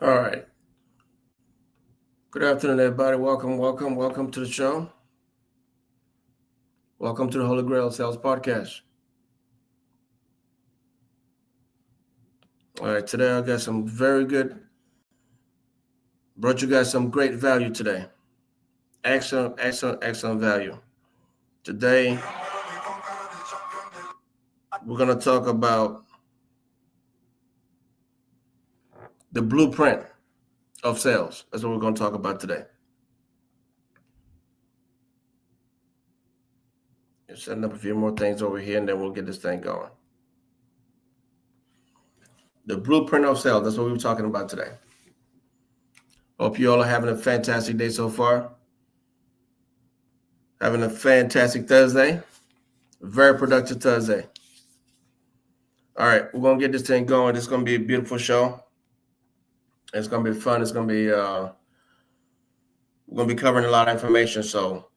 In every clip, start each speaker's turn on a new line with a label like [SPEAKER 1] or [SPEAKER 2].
[SPEAKER 1] All right. Good afternoon, everybody. Welcome to the show. Welcome to the Holy Grail Sales Podcast. All right. Today, I got some brought you guys some great value today. Excellent value. Today, we're going to talk about the blueprint of sales. That's what we're going to talk about today. Just setting up a few more things over here, and then we'll get this thing going. The blueprint of sales. That's what we're talking about today. Hope you all are having a fantastic day so far. Having a fantastic Thursday. Very productive Thursday. All right, we're going to get this thing going. It's going to be a beautiful show. It's going to be fun. We're going to be covering a lot of information. So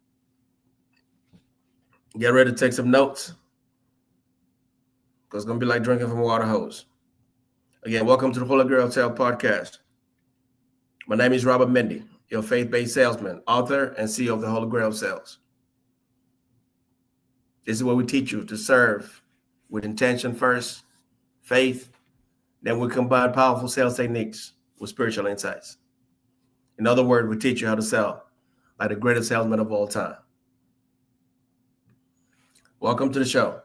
[SPEAKER 1] get ready to take some notes because it's going to be like drinking from a water hose. Again, welcome to the Holy Grail Sales Podcast. My name is Robert Mendy, your faith-based salesman, author, and CEO of the Holy Grail Sales. This is where we teach you to serve with intention first, faith, then we combine powerful sales techniques with spiritual insights. In other words, we teach you how to sell like the greatest salesman of all time. Welcome to the show.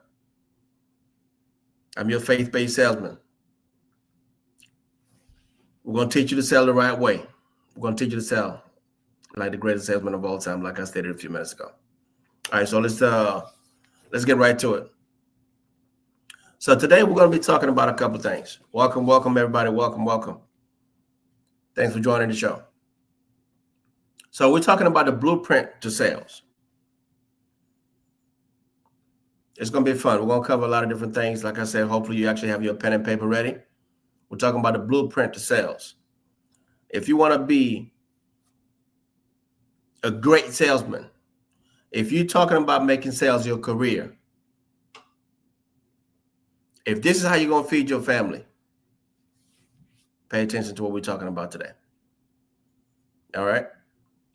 [SPEAKER 1] I'm your faith-based salesman. We're going to teach you to sell the right way. We're going to teach you to sell like the greatest salesman of all time, like I stated a few minutes ago. All right, so let's get right to it. So today we're going to be talking about a couple of things. Welcome, everybody. Welcome. Thanks for joining the show. So we're talking about the blueprint to sales. It's going to be fun. We're going to cover a lot of different things. Like I said, hopefully you actually have your pen and paper ready. We're talking about the blueprint to sales. If you want to be a great salesman, if you're talking about making sales your career, if this is how you're going to feed your family, pay attention to what we're talking about today. All right?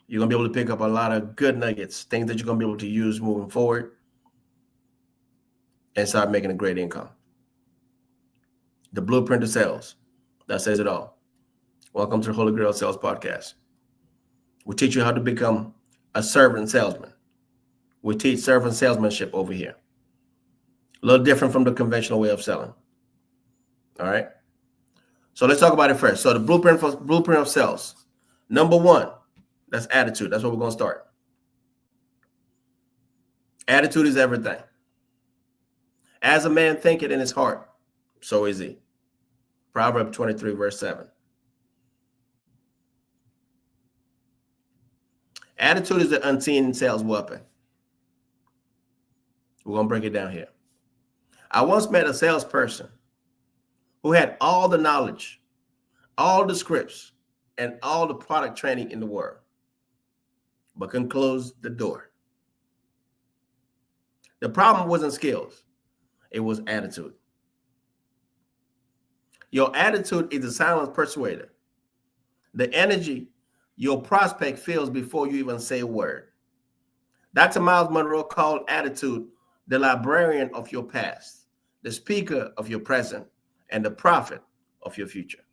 [SPEAKER 1] You're going to be able to pick up a lot of good nuggets, things that you're going to be able to use moving forward and start making a great income. The blueprint to sales. That says it all. Welcome to the Holy Grail Sales Podcast. We teach you how to become a servant salesman. We teach servant salesmanship over here. A little different from the conventional way of selling. All right. So let's talk about it first. So the blueprint of sales. Number one, that's attitude. That's where we're going to start. Attitude is everything. As a man thinketh in his heart, so is he. Proverbs 23, verse 7. Attitude is the unseen sales weapon. We're going to break it down here. I once met a salesperson who had all the knowledge, all the scripts, and all the product training in the world, but couldn't close the door. The problem wasn't skills. It was attitude. Your attitude is the silent persuader. The energy your prospect feels before you even say a word. Dr. Miles Monroe called attitude the librarian of your past, the speaker of your present, and the prophet of your future.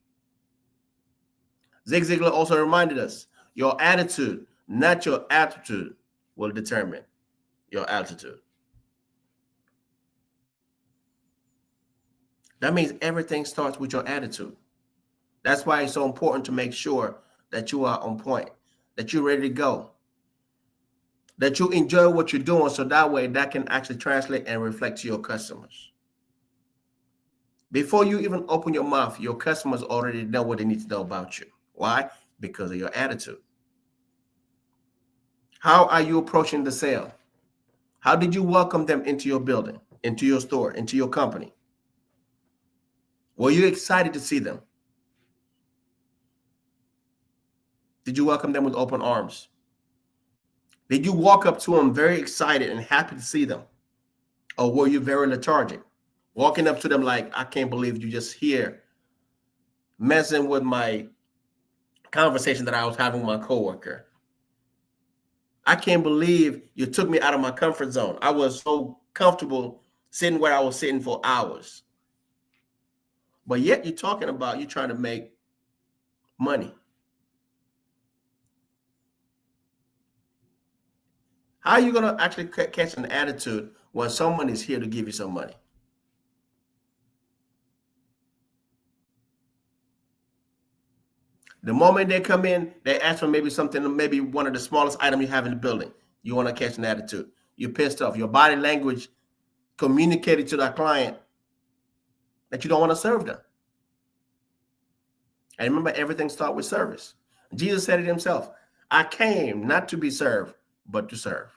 [SPEAKER 1] Zig Ziglar also reminded us, your attitude, not your aptitude, will determine your altitude. That means everything starts with your attitude. That's why it's so important to make sure that you are on point, that you're ready to go, that you enjoy what you're doing, so that way that can actually translate and reflect to your customers. Before you even open your mouth, your customers already know what they need to know about you. Why? Because of your attitude. How are you approaching the sale? How did you welcome them into your building, into your store, into your company? Were you excited to see them? Did you welcome them with open arms? Did you walk up to them very excited and happy to see them? Or were you very lethargic? Walking up to them like, I can't believe you just here messing with my conversation that I was having with my coworker. I can't believe you took me out of my comfort zone. I was so comfortable sitting where I was sitting for hours. But yet you're talking about you trying to make money. How are you going to actually catch an attitude when someone is here to give you some money? The moment they come in, they ask for maybe something, maybe one of the smallest items you have in the building. You want to catch an attitude. You're pissed off. Your body language communicated to that client that you don't want to serve them. And remember, everything starts with service. Jesus said it himself. I came not to be served, but to serve.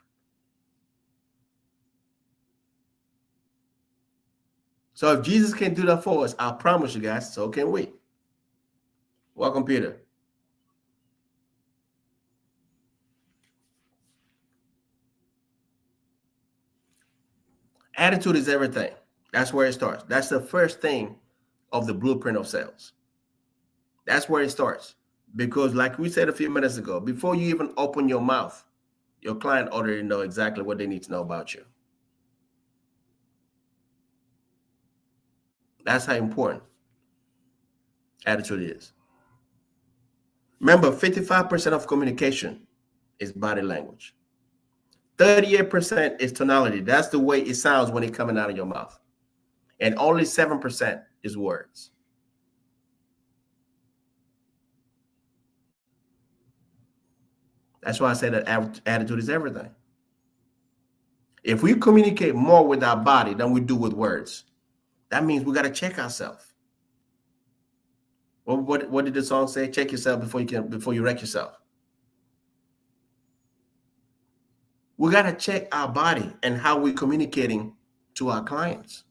[SPEAKER 1] So if Jesus can do that for us, I promise you guys, so can we. Welcome, Peter. Attitude is everything. That's where it starts. That's the first thing of the blueprint of sales. That's where it starts. Because like we said a few minutes ago, before you even open your mouth, your client already know exactly what they need to know about you. That's how important attitude is. Remember, 55% of communication is body language. 38% is tonality. That's the way it sounds when it's coming out of your mouth. And only 7% is words. That's why I say that attitude is everything. If we communicate more with our body than we do with words, that means we got to check ourselves. What did the song say? Check yourself before you wreck yourself. We got to check our body and how we're communicating to our clients.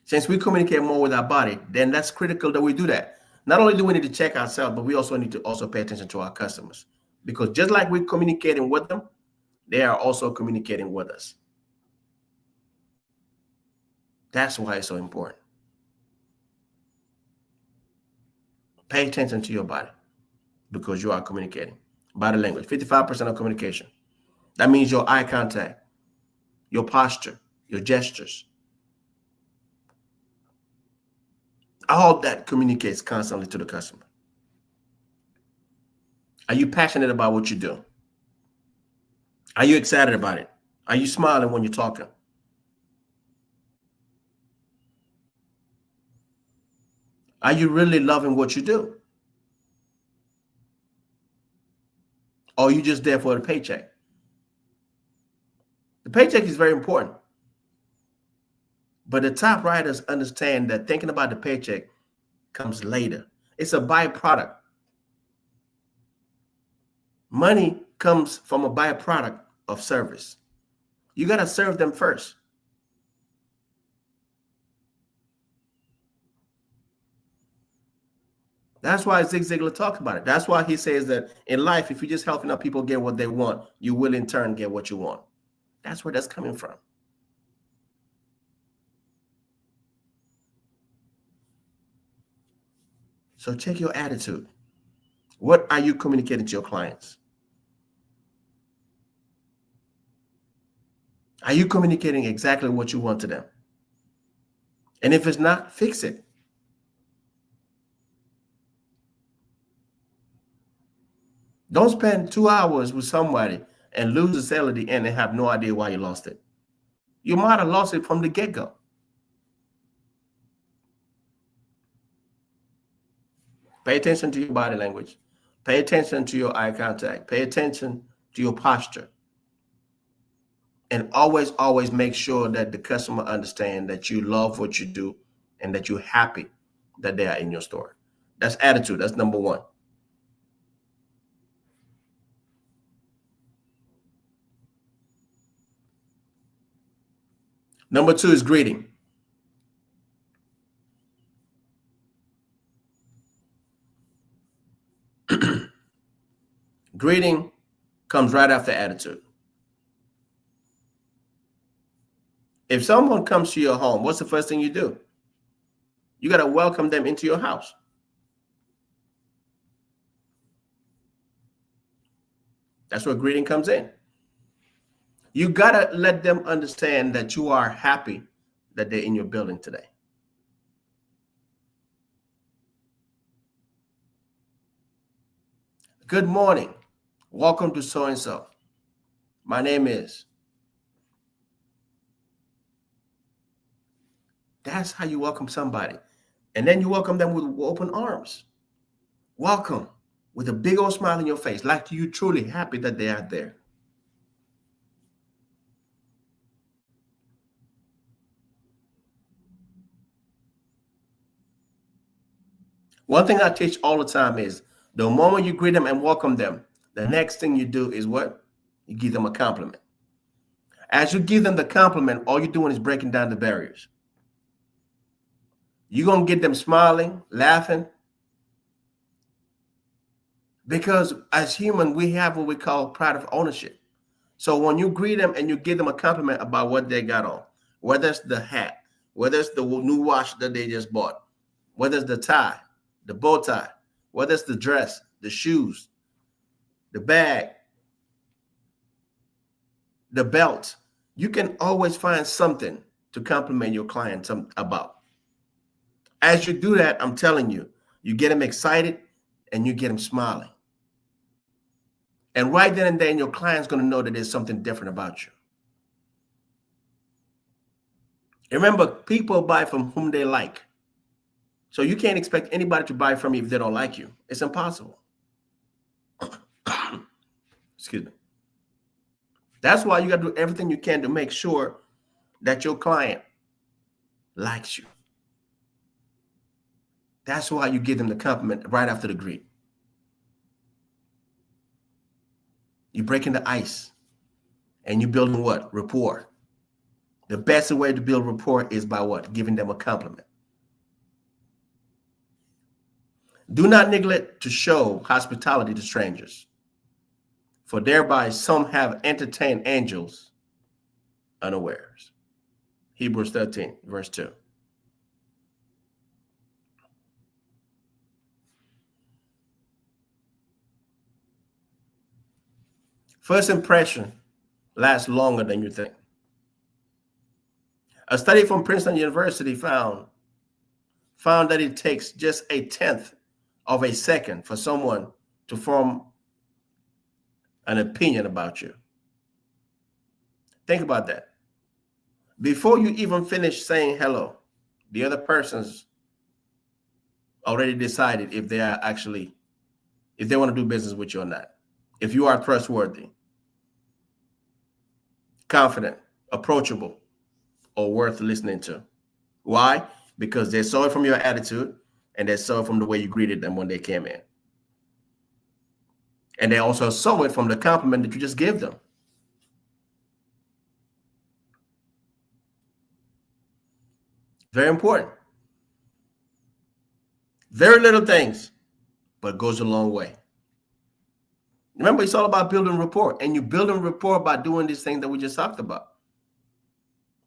[SPEAKER 1] Since we communicate more with our body, then that's critical that we do that. Not only do we need to check ourselves, but we also need to also pay attention to our customers. Because just like we're communicating with them, they are also communicating with us. That's why it's so important. Pay attention to your body because you are communicating. Body language, 55% of communication. That means your eye contact, your posture, your gestures. All that communicates constantly to the customer. Are you passionate about what you do? Are you excited about it? Are you smiling when you're talking? Are you really loving what you do? Or are you just there for the paycheck? The paycheck is very important. But the top writers understand that thinking about the paycheck comes later. It's a byproduct. Money comes from a byproduct of service. You got to serve them first. That's why Zig Ziglar talks about it. That's why he says that in life, if you're just helping out people get what they want, you will in turn get what you want. That's where that's coming from. So check your attitude. What are you communicating to your clients? Are you communicating exactly what you want to them? And if it's not, fix it. Don't spend 2 hours with somebody and lose the sale at the end and have no idea why you lost it. You might have lost it from the get-go. Pay attention to your body language. Pay attention to your eye contact. Pay attention to your posture. And always, always make sure that the customer understands that you love what you do and that you're happy that they are in your store. That's attitude. That's number one. Number two is greeting. Greeting comes right after attitude. If someone comes to your home, what's the first thing you do? You got to welcome them into your house. That's where greeting comes in. You got to let them understand that you are happy that they're in your building today. Good morning. Welcome to so-and-so. My name is. That's how you welcome somebody. And then you welcome them with open arms. Welcome with a big old smile on your face, like you're truly happy that they are there. One thing I teach all the time is the moment you greet them and welcome them, the next thing you do is what? You give them a compliment. As you give them the compliment, all you're doing is breaking down the barriers. You're going to get them smiling, laughing. Because as human, we have what we call pride of ownership. So when you greet them and you give them a compliment about what they got on, whether it's the hat, whether it's the new watch that they just bought, whether it's the tie, the bow tie, whether it's the dress, the shoes, the bag, the belt, you can always find something to compliment your client about. As you do that, I'm telling you, you get them excited and you get them smiling. And right then and there, your client's going to know that there's something different about you. Remember, people buy from whom they like. So you can't expect anybody to buy from you if they don't like you. It's impossible. Excuse me. That's why you got to do everything you can to make sure that your client likes you. That's why you give them the compliment right after the greet. You're breaking the ice and you're building what? Rapport. The best way to build rapport is by what? Giving them a compliment. Do not neglect to show hospitality to strangers, for thereby some have entertained angels unawares. Hebrews 13, verse 2. First impression lasts longer than you think. A study from Princeton University found that it takes just a tenth of a second for someone to form an opinion about you. Think about that. Before you even finish saying hello, the other person's already decided if they are actually, if they want to do business with you or not. If you are trustworthy, confident, approachable, or worth listening to. Why? Because they saw it from your attitude and they saw it from the way you greeted them when they came in. And they also saw it from the compliment that you just gave them. Very important. Very little things, but goes a long way. Remember, it's all about building rapport, and you building rapport by doing these things that we just talked about.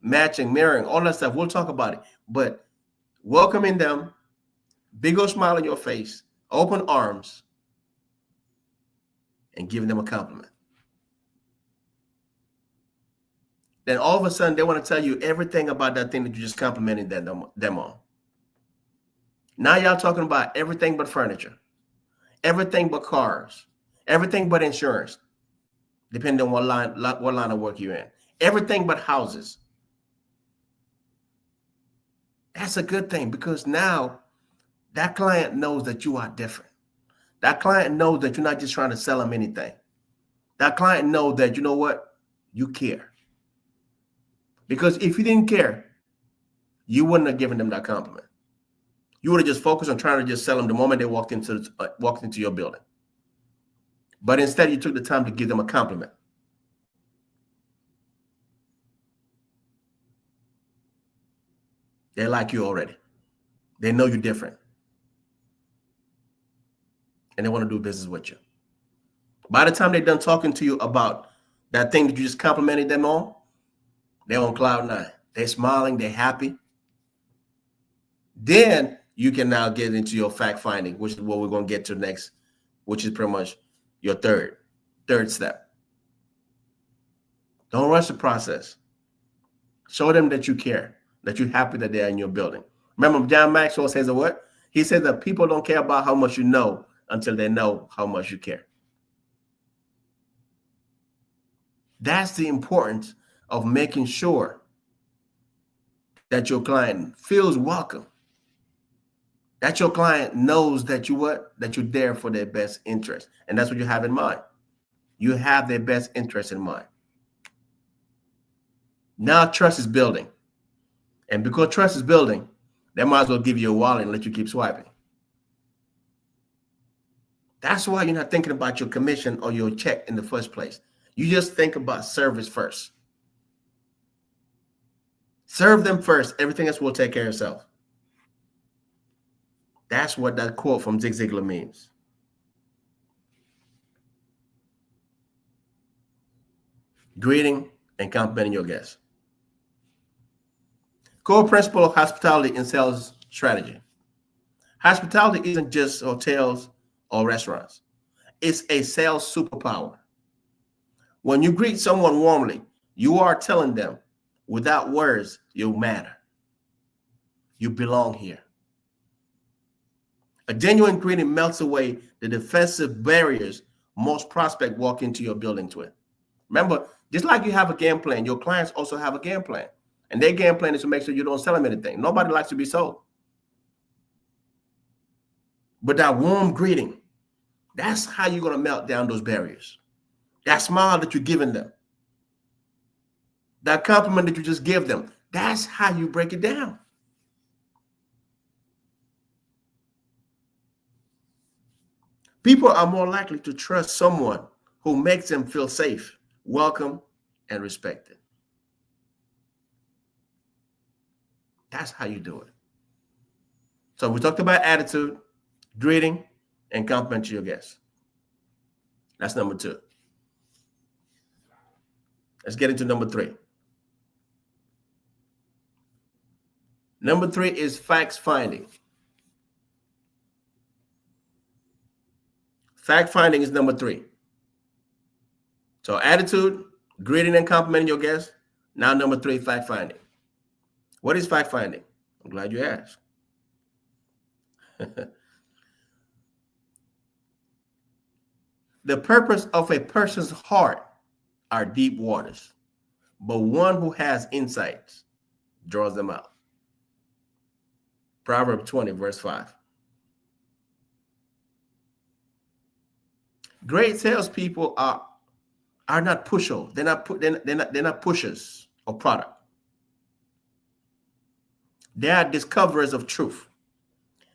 [SPEAKER 1] Matching, mirroring, all that stuff. We'll talk about it. But welcoming them, big old smile on your face, open arms, and giving them a compliment. Then all of a sudden, they want to tell you everything about that thing that you just complimented them on. Now y'all talking about everything but furniture, everything but cars, everything but insurance, depending on what line of work you're in, everything but houses. That's a good thing, because now that client knows that you are different. That client knows that you're not just trying to sell them anything. That client knows that, you know what, you care. Because if you didn't care, you wouldn't have given them that compliment. You would have just focused on trying to just sell them the moment they walked into your building. But instead, you took the time to give them a compliment. They like you already. They know you're different. And they want to do business with you. By the time they're done talking to you about that thing that you just complimented them on, they're on cloud nine. They're smiling. They're happy. Then you can now get into your fact finding, which is what we're going to get to next, which is pretty much your third step. Don't rush the process. Show them that you care, that you're happy that they're in your building. Remember, John Maxwell says what? He said that people don't care about how much you know until they know how much you care. That's the importance of making sure that your client feels welcome, that your client knows that that you're there for their best interest. And that's what you have in mind. You have their best interest in mind. Now trust is building. And because trust is building, they might as well give you a wallet and let you keep swiping. That's why you're not thinking about your commission or your check in the first place. You just think about service first. Serve them first. Everything else will take care of itself. That's what that quote from Zig Ziglar means. Greeting and complimenting your guests. Core principle of hospitality in sales strategy. Hospitality isn't just hotels or restaurants. It's a sales superpower. When you greet someone warmly, you are telling them without words, you matter. You belong here. A genuine greeting melts away the defensive barriers most prospects walk into your buildings with. Remember, just like you have a game plan, your clients also have a game plan. And their game plan is to make sure you don't sell them anything. Nobody likes to be sold. But that warm greeting, that's how you're going to melt down those barriers. That smile that you're giving them, that compliment that you just give them, that's how you break it down. People are more likely to trust someone who makes them feel safe, welcome, and respected. That's how you do it. So we talked about attitude, greeting, and compliment to your guests. That's number 2. Let's get into number 3. Number 3 is facts finding. Fact finding is number 3. So attitude, greeting, and complimenting your guests. Now number 3, fact finding. What is fact finding? I'm glad you asked. The purpose of a person's heart are deep waters, but one who has insights draws them out. Proverbs 20, verse 5. Great salespeople are not pushovers. They're not pushers of product. They are discoverers of truth.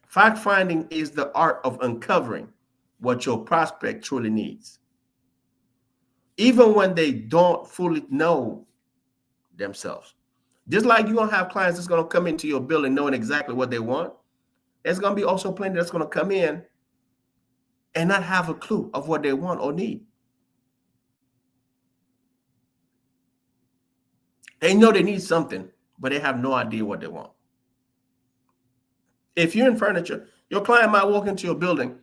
[SPEAKER 1] Fact finding is the art of uncovering what your prospect truly needs, even when they don't fully know themselves. Just like you're going to have clients that's going to come into your building knowing exactly what they want, there's going to be also plenty that's going to come in and not have a clue of what they want or need. They know they need something, but they have no idea what they want. If you're in furniture, your client might walk into your building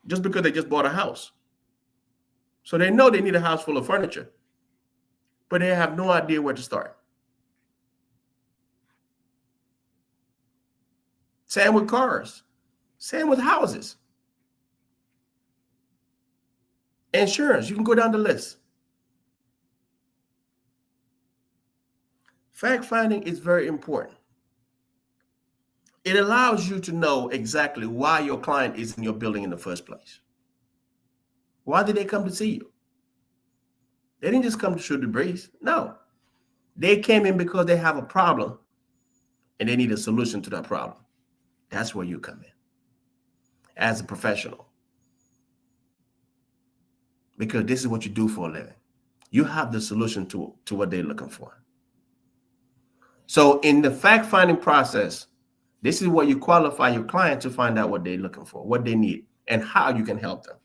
[SPEAKER 1] just because they just bought a house. So they know they need a house full of furniture, but they have no idea where to start. Same with cars. Same with houses. Insurance, you can go down the list. Fact finding is very important. It allows you to know exactly why your client is in your building in the first place. Why did they come to see you? They didn't just come to shoot the breeze. No. They came in because they have a problem and they need a solution to that problem. That's where you come in as a professional. Because this is what you do for a living. You have the solution to what they're looking for. So in the fact-finding process, this is where you qualify your client to find out what they're looking for, what they need, and how you can help them.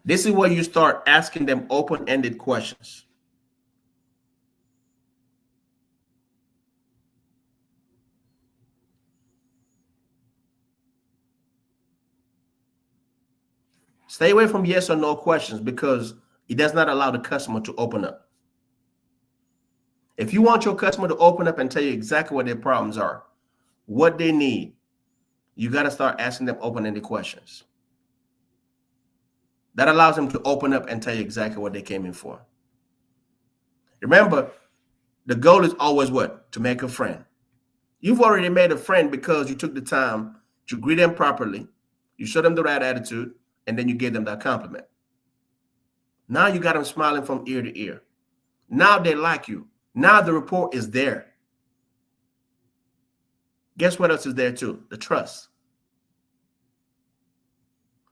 [SPEAKER 1] This is where you start asking them open-ended questions. Stay away from yes or no questions because it does not allow the customer to open up. If you want your customer to open up and tell you exactly what their problems are, what they need, you got to start asking them open-ended questions. That allows them to open up and tell you exactly what they came in for. Remember, the goal is always what? To make a friend. You've already made a friend because you took the time to greet them properly, you showed them the right attitude, and then you gave them that compliment. Now you got them smiling from ear to ear. Now they like you. Now the rapport is there. Guess what else is there too? The trust.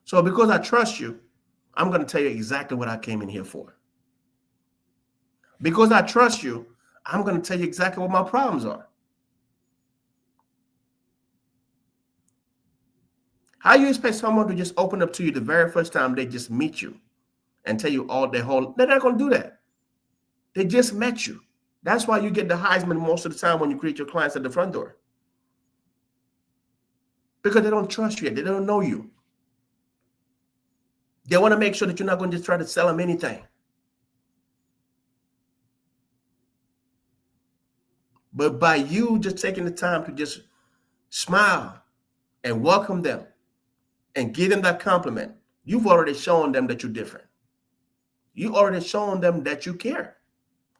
[SPEAKER 1] So because I trust you, I'm going to tell you exactly what I came in here for. Because I trust you, I'm going to tell you exactly what my problems are. How you expect someone to just open up to you the very first time they just meet you and tell you all their whole, they're not going to do that. They just met you. That's why you get the Heisman most of the time when you greet your clients at the front door. Because they don't trust you yet. They don't know you. They want to make sure that you're not going to just try to sell them anything. But by you just taking the time to just smile and welcome them and give them that compliment, you've already shown them that you're different. You already shown them that you care.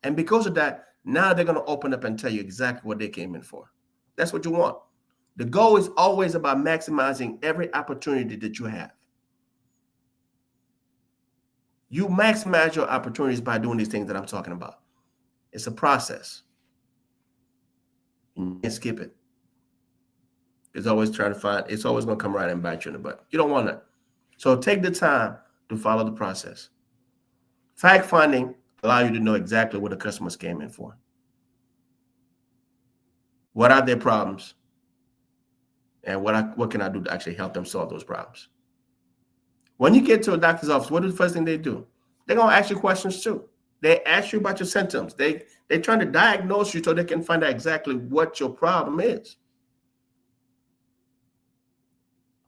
[SPEAKER 1] And because of that, now they're going to open up and tell you exactly what they came in for. That's what you want. The goal is always about maximizing every opportunity that you have. You maximize your opportunities by doing these things that I'm talking about. It's a process. You can't skip it. It's always trying to find, it's always going to come right and bite you in the butt. You don't want that. So take the time to follow the process. Fact finding allows you to know exactly what the customers came in for. What are their problems? And what can I do to actually help them solve those problems? When you get to a doctor's office, what is the first thing they do? They're going to ask you questions too. They ask you about your symptoms. They're trying to diagnose you so they can find out exactly what your problem is.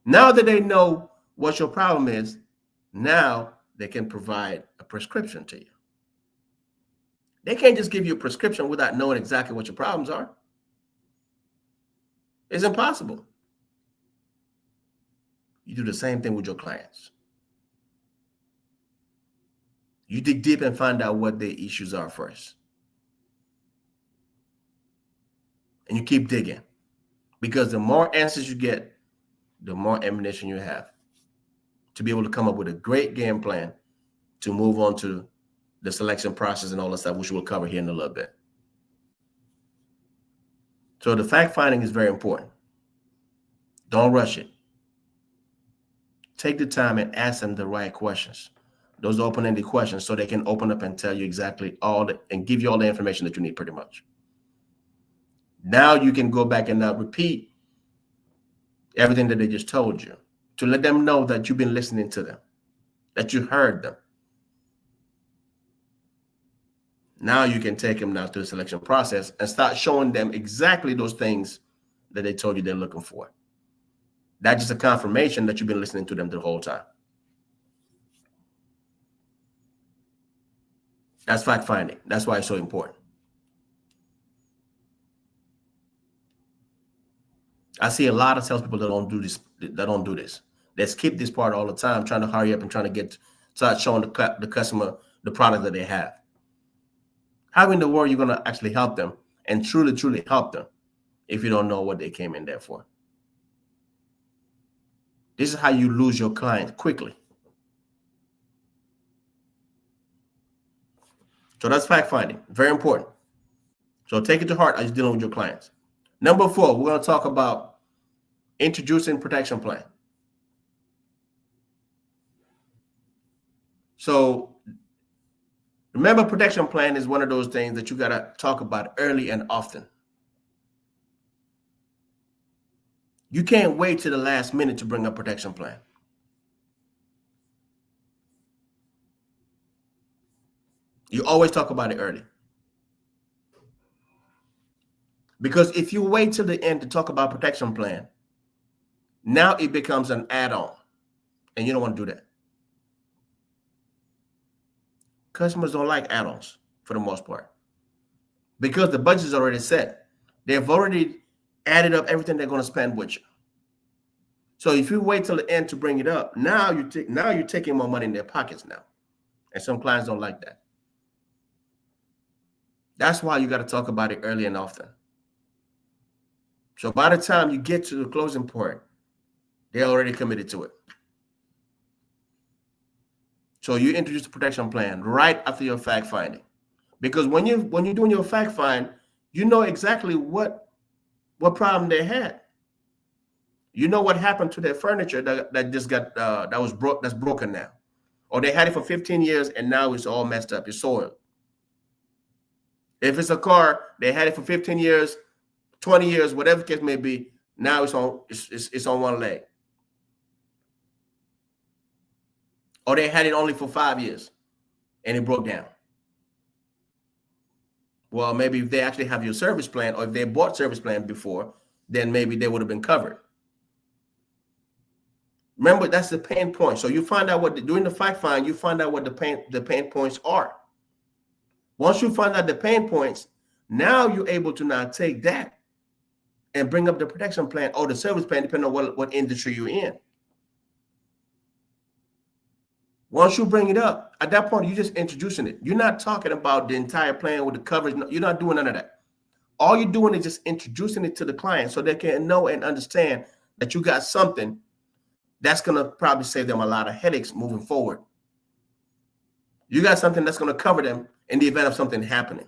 [SPEAKER 1] Now that they know what your problem is, now they can provide a prescription to you. They can't just give you a prescription without knowing exactly what your problems are. It's impossible. You do the same thing with your clients. You dig deep and find out what their issues are first. And you keep digging. Because the more answers you get, the more ammunition you have to be able to come up with a great game plan to move on to the selection process and all that stuff, which we'll cover here in a little bit. So the fact finding is very important. Don't rush it. Take the time and ask them the right questions. Those open-ended questions so they can open up and tell you exactly and give you all the information that you need pretty much. Now you can go back and now repeat everything that they just told you to let them know that you've been listening to them, that you heard them. Now you can take them now through the selection process and start showing them exactly those things that they told you they're looking for. That's just a confirmation that you've been listening to them the whole time. That's fact finding. That's why it's so important. I see a lot of salespeople that don't do this. They skip this part all the time, trying to hurry up and trying to start showing the customer the product that they have. How in the world are you going to actually help them and truly, truly help them if you don't know what they came in there for? This is how you lose your client quickly. So that's fact finding. Very important. So take it to heart as you're dealing with your clients. Number 4, we're going to talk about introducing protection plan. So remember, protection plan is one of those things that you got to talk about early and often. You can't wait till the last minute to bring up protection plan. You always talk about it early. Because if you wait till the end to talk about protection plan, now it becomes an add-on, and you don't want to do that. Customers don't like add-ons for the most part because the budget is already set. They've already added up everything they're going to spend with you. So if you wait till the end to bring it up, now you're taking more money in their pockets now, and some clients don't like that. That's why you got to talk about it early and often. So by the time you get to the closing part, they're already committed to it. So you introduce the protection plan right after your fact finding, because when you're doing your fact find, you know exactly what problem they had. You know what happened to their furniture that just got that's broken now, or they had it for 15 years and now it's all messed up, it's soiled. If it's a car, they had it for 15 years, 20 years, whatever the case may be. Now it's on one leg. Or they had it only for 5 years and it broke down. Well, maybe if they actually have your service plan, or if they bought service plan before, then maybe they would have been covered. Remember, that's the pain point. So you find out during the fact find, you find out what the pain points are. Once you find out the pain points, now you're able to now take that and bring up the protection plan or the service plan, depending on what industry you're in. Once you bring it up, at that point, you're just introducing it. You're not talking about the entire plan with the coverage. You're not doing none of that. All you're doing is just introducing it to the client so they can know and understand that you got something that's going to probably save them a lot of headaches moving forward. You got something that's going to cover them in the event of something happening.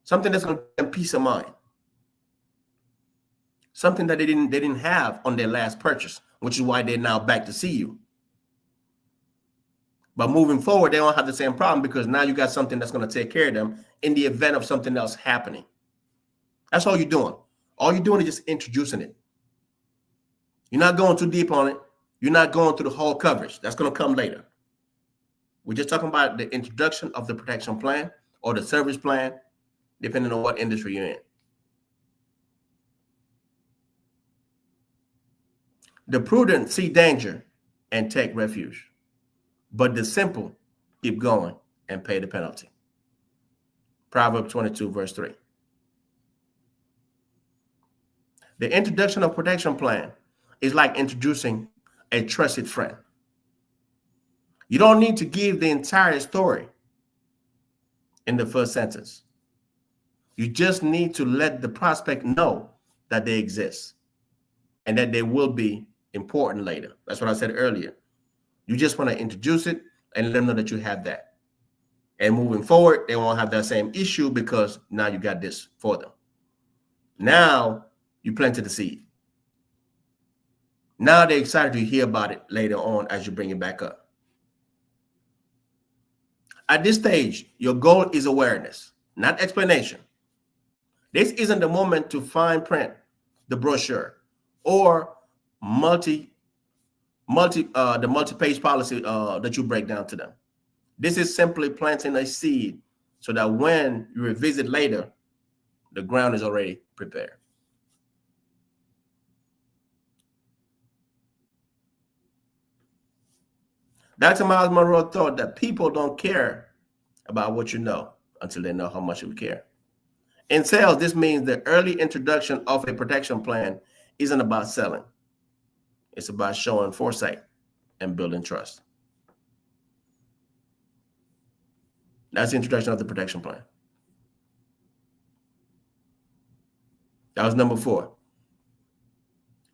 [SPEAKER 1] Something that's going to give them peace of mind. Something that they didn't have on their last purchase, which is why they're now back to see you. But moving forward, they don't have the same problem because now you got something that's going to take care of them in the event of something else happening. That's all you're doing. All you're doing is just introducing it. You're not going too deep on it. You're not going through the whole coverage. That's going to come later. We're just talking about the introduction of the protection plan or the service plan, depending on what industry you're in. The prudent see danger and take refuge, but the simple keep going and pay the penalty. Proverbs 22, verse 3. The introduction of protection plan is like introducing a trusted friend. You don't need to give the entire story in the first sentence. You just need to let the prospect know that they exist and that they will be important later. That's what I said earlier. You just want to introduce it and let them know that you have that. And moving forward, they won't have that same issue because now you got this for them. Now you planted the seed. Now they're excited to hear about it later on as you bring it back up. At this stage, your goal is awareness, not explanation. This isn't the moment to fine print the brochure or the multi-page policy that you break down to them. This is simply planting a seed so that when you revisit later, the ground is already prepared. Dr. Miles Monroe thought that people don't care about what you know until they know how much you care. In sales, this means the early introduction of a protection plan isn't about selling. It's about showing foresight and building trust. That's the introduction of the protection plan. That was number 4.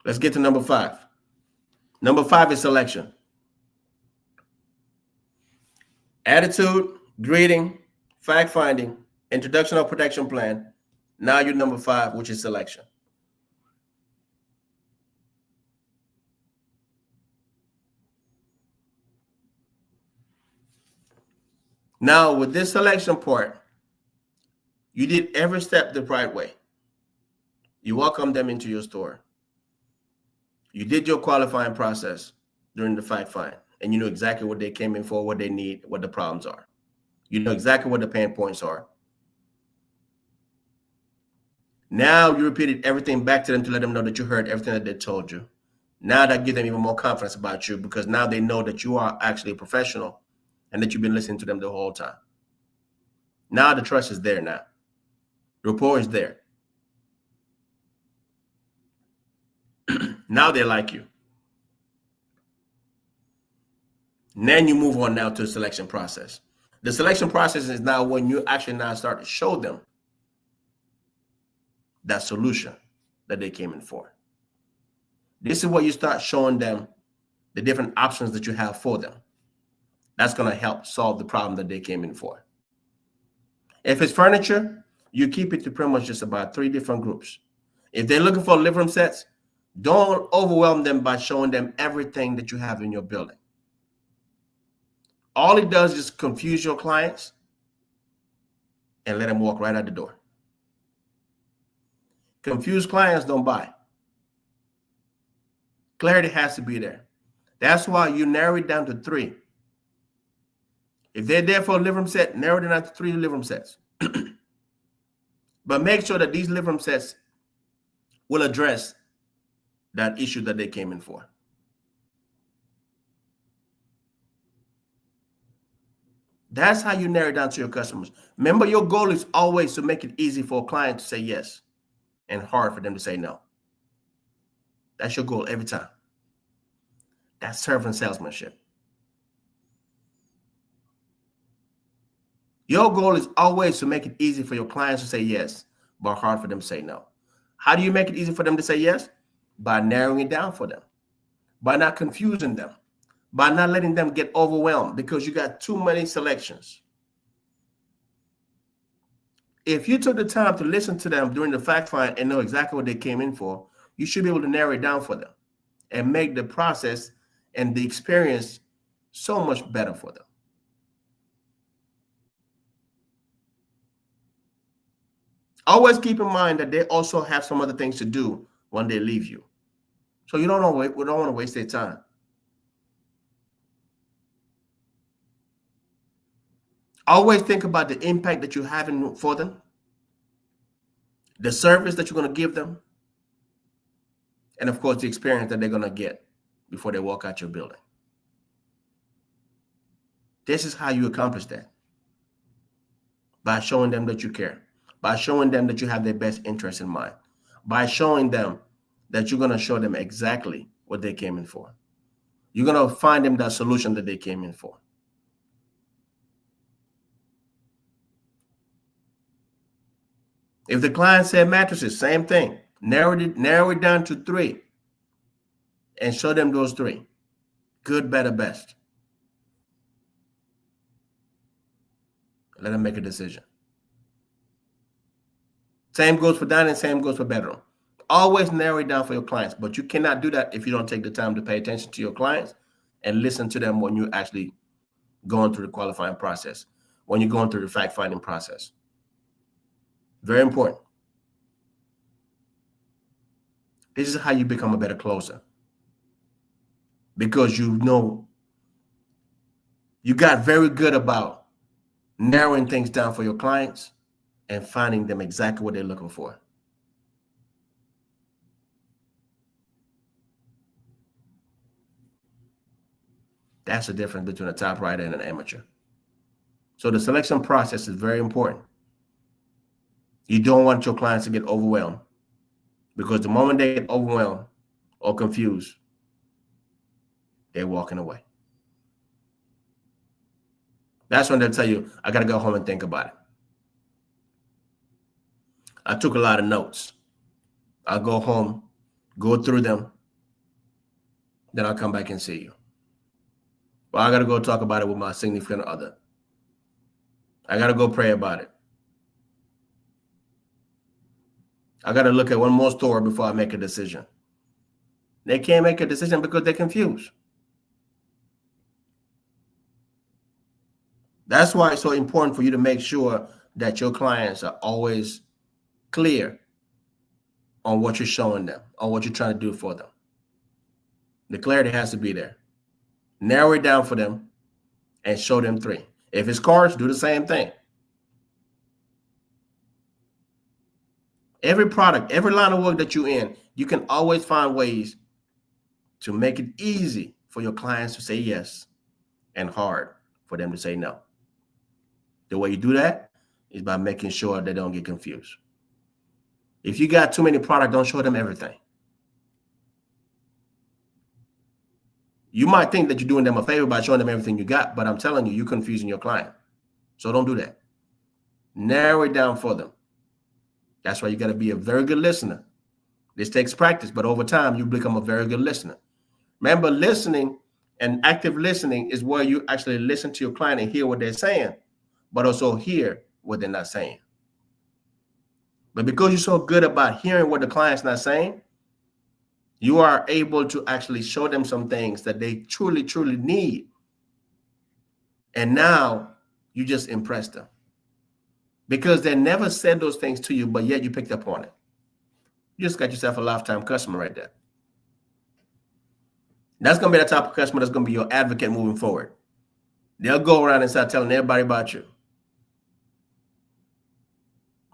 [SPEAKER 1] Let's get to number 5. Number 5 is selection. Attitude, greeting, fact finding, introduction of protection plan. Now you're number 5, which is selection. Now with this selection part, you did every step the right way. You welcomed them into your store. You did your qualifying process during the fact find, and you know exactly what they came in for, what they need, what the problems are. You know exactly what the pain points are. Now you repeated everything back to them to let them know that you heard everything that they told you. Now that gives them even more confidence about you because now they know that you are actually a professional and that you've been listening to them the whole time. Now the trust is there now. Rapport is there. Now they like you. And then you move on now to the selection process. The selection process is now when you actually now start to show them that solution that they came in for. This is where you start showing them the different options that you have for them. That's going to help solve the problem that they came in for. If it's furniture, you keep it to pretty much just about 3 different groups. If they're looking for living room sets, don't overwhelm them by showing them everything that you have in your building. All it does is confuse your clients and let them walk right out the door. Confused clients don't buy. Clarity has to be there. That's why you narrow it down to 3. If they're there for a living room set, narrow it down to 3 living room sets. But make sure that these living room sets will address that issue that they came in for. That's how you narrow it down to your customers. Remember, your goal is always to make it easy for a client to say yes and hard for them to say no. That's your goal every time. That's servant salesmanship. Your goal is always to make it easy for your clients to say yes, but hard for them to say no. How do you make it easy for them to say yes? By narrowing it down for them, by not confusing them, by not letting them get overwhelmed because you got too many selections. If you took the time to listen to them during the fact find and know exactly what they came in for, you should be able to narrow it down for them and make the process and the experience so much better for them. Always keep in mind that they also have some other things to do when they leave you. So we don't want to waste their time. Always think about the impact that you're having for them, the service that you're going to give them, and of course, the experience that they're going to get before they walk out your building. This is how you accomplish that. By showing them that you care, by showing them that you have their best interest in mind, by showing them that you're going to show them exactly what they came in for. You're going to find them that solution that they came in for. If the client said mattresses, same thing. Narrow it down to 3 and show them those 3. Good, better, best. Let them make a decision. Same goes for dining, same goes for bedroom. Always narrow it down for your clients, but you cannot do that if you don't take the time to pay attention to your clients and listen to them when you're actually going through the qualifying process, when you're going through the fact-finding process. Very important. This is how you become a better closer. Because you know you got very good about narrowing things down for your clients and finding them exactly what they're looking for. That's the difference between a top writer and an amateur. So the selection process is very important. You don't want your clients to get overwhelmed, because the moment they get overwhelmed or confused, they're walking away. That's when they'll tell you, I got to go home and think about it. I took a lot of notes. I'll go home, go through them, then I'll come back and see you. Well, I got to go talk about it with my significant other. I got to go pray about it. I got to look at one more store before I make a decision. They can't make a decision because they're confused. That's why it's so important for you to make sure that your clients are always clear on what you're showing them, on what you're trying to do for them. The clarity has to be there. Narrow it down for them and show them 3. If it's cars, do the same thing. Every product, every line of work that you're in, you can always find ways to make it easy for your clients to say yes and hard for them to say no. The way you do that is by making sure they don't get confused. If you got too many products, don't show them everything. You might think that you're doing them a favor by showing them everything you got, but I'm telling you, you're confusing your client. So don't do that. Narrow it down for them. That's why you got to be a very good listener. This takes practice, but over time, you become a very good listener. Remember, listening and active listening is where you actually listen to your client and hear what they're saying, but also hear what they're not saying. But because you're so good about hearing what the client's not saying, you are able to actually show them some things that they truly, truly need. And now you just impress them because they never said those things to you, but yet you picked up on it. You just got yourself a lifetime customer right there. That's going to be the type of customer that's going to be your advocate moving forward. They'll go around and start telling everybody about you.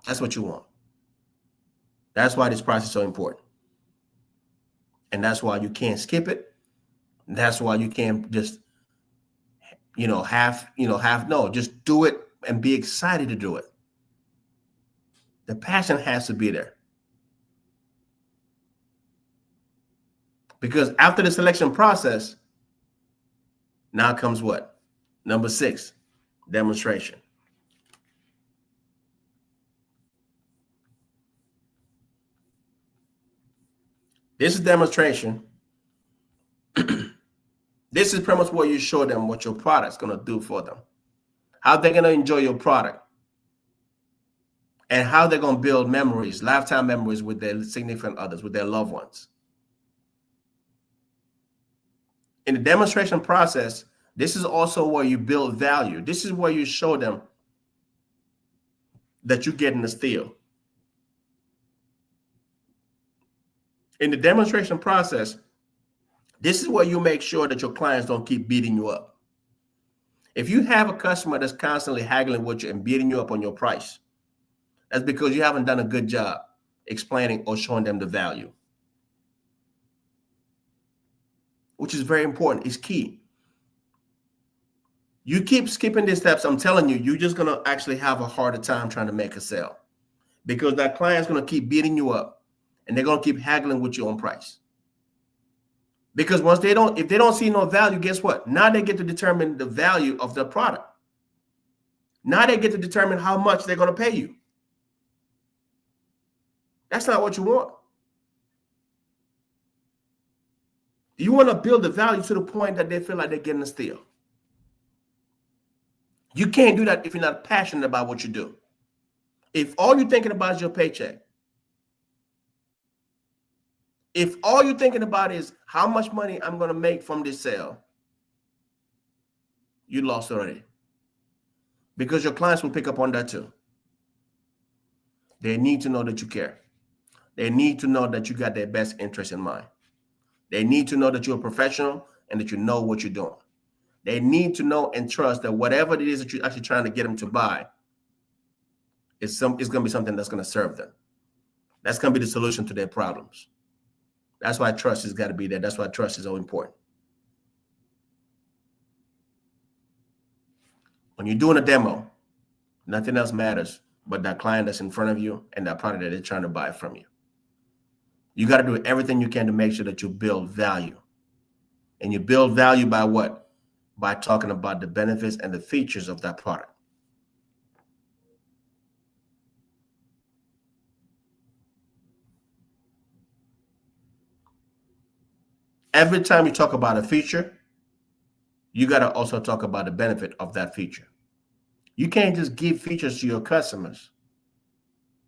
[SPEAKER 1] That's what you want. That's why this process is so important. And that's why you can't skip it. That's why you can't just, just do it and be excited to do it. The passion has to be there. Because after the selection process, now comes what? Number 6, demonstration. This is demonstration. This is pretty much where you show them what your product's going to do for them, how they're going to enjoy your product, and how they're going to build memories, lifetime memories with their significant others, with their loved ones. In the demonstration process, this is also where you build value. This is where you show them that you're getting a steal. In the demonstration process, this is where you make sure that your clients don't keep beating you up. If you have a customer that's constantly haggling with you and beating you up on your price, that's because you haven't done a good job explaining or showing them the value, which is very important. It's key. You keep skipping these steps, I'm telling you, you're just going to actually have a harder time trying to make a sale because that client's going to keep beating you up and they're going to keep haggling with you on price. Because if they don't see no value, guess what? Now they get to determine the value of the product. Now they get to determine how much they're going to pay you. That's not what you want. You want to build the value to the point that they feel like they're getting a steal. You can't do that if you're not passionate about what you do. If all you're thinking about is your paycheck, if all you're thinking about is how much money I'm going to make from this sale, you lost already. Because your clients will pick up on that too. They need to know that you care. They need to know that you got their best interest in mind. They need to know that you're a professional and that you know what you're doing. They need to know and trust that whatever it is that you're actually trying to get them to buy, it's going to be something that's going to serve them. That's going to be the solution to their problems. That's why trust has got to be there. That's why trust is so important. When you're doing a demo, nothing else matters but that client that's in front of you and that product that they're trying to buy from you. You got to do everything you can to make sure that you build value. And you build value by what? By talking about the benefits and the features of that product. Every time you talk about a feature, you got to also talk about the benefit of that feature. You can't just give features to your customers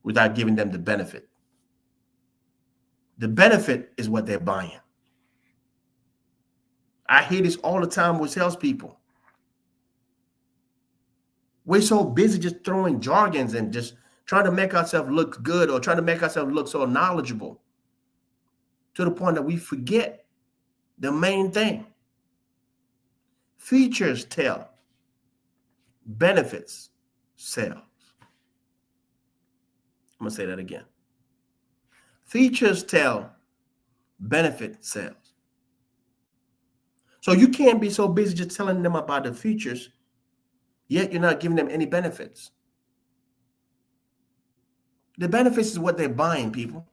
[SPEAKER 1] without giving them the benefit. The benefit is what they're buying. I hear this all the time with salespeople. We're so busy just throwing jargons and just trying to make ourselves look good or trying to make ourselves look so knowledgeable to the point that we forget the main thing. Features tell, benefits sell. I'm going to say that again. Features tell, benefit sells. So you can't be so busy just telling them about the features yet you're not giving them any benefits. The benefits is what they're buying, people.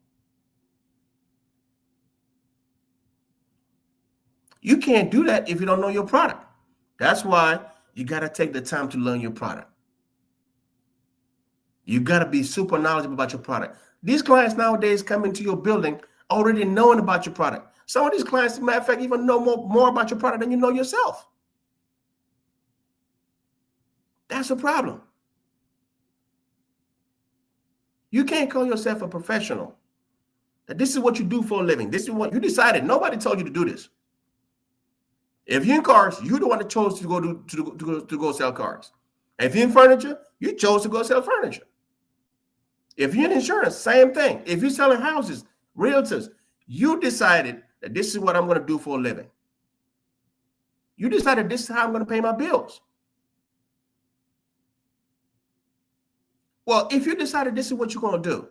[SPEAKER 1] You can't do that if you don't know your product. That's why you got to take the time to learn your product. You got to be super knowledgeable about your product. These clients nowadays come into your building already knowing about your product. Some of these clients, as a matter of fact, even know more about your product than you know yourself. That's a problem. You can't call yourself a professional. That this is what you do for a living. This is what you decided. Nobody told you to do this. If you're in cars, you're the one that chose to go sell cars. If you're in furniture, you chose to go sell furniture. If you're in insurance, same thing. If you're selling houses, realtors, you decided that this is what I'm going to do for a living. You decided this is how I'm going to pay my bills. Well, if you decided this is what you're going to do,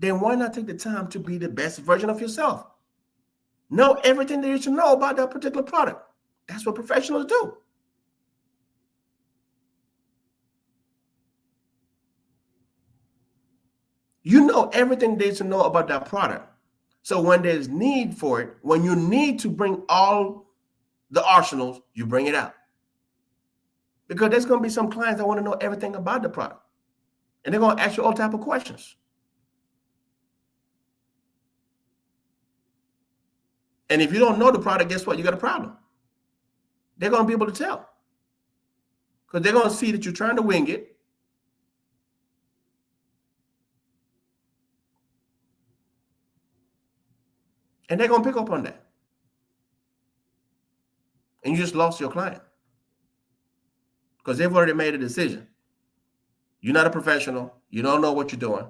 [SPEAKER 1] then why not take the time to be the best version of yourself? Know everything that you should know about that particular product. That's what professionals do. You know everything there is to know about that product. So when there's need for it, when you need to bring all the arsenals, you bring it out. Because there's going to be some clients that want to know everything about the product. And they're going to ask you all type of questions. And if you don't know the product, guess what? You got a problem. They're going to be able to tell. Because they're going to see that you're trying to wing it. And they're going to pick up on that. And you just lost your client. Because they've already made a decision. You're not a professional. You don't know what you're doing.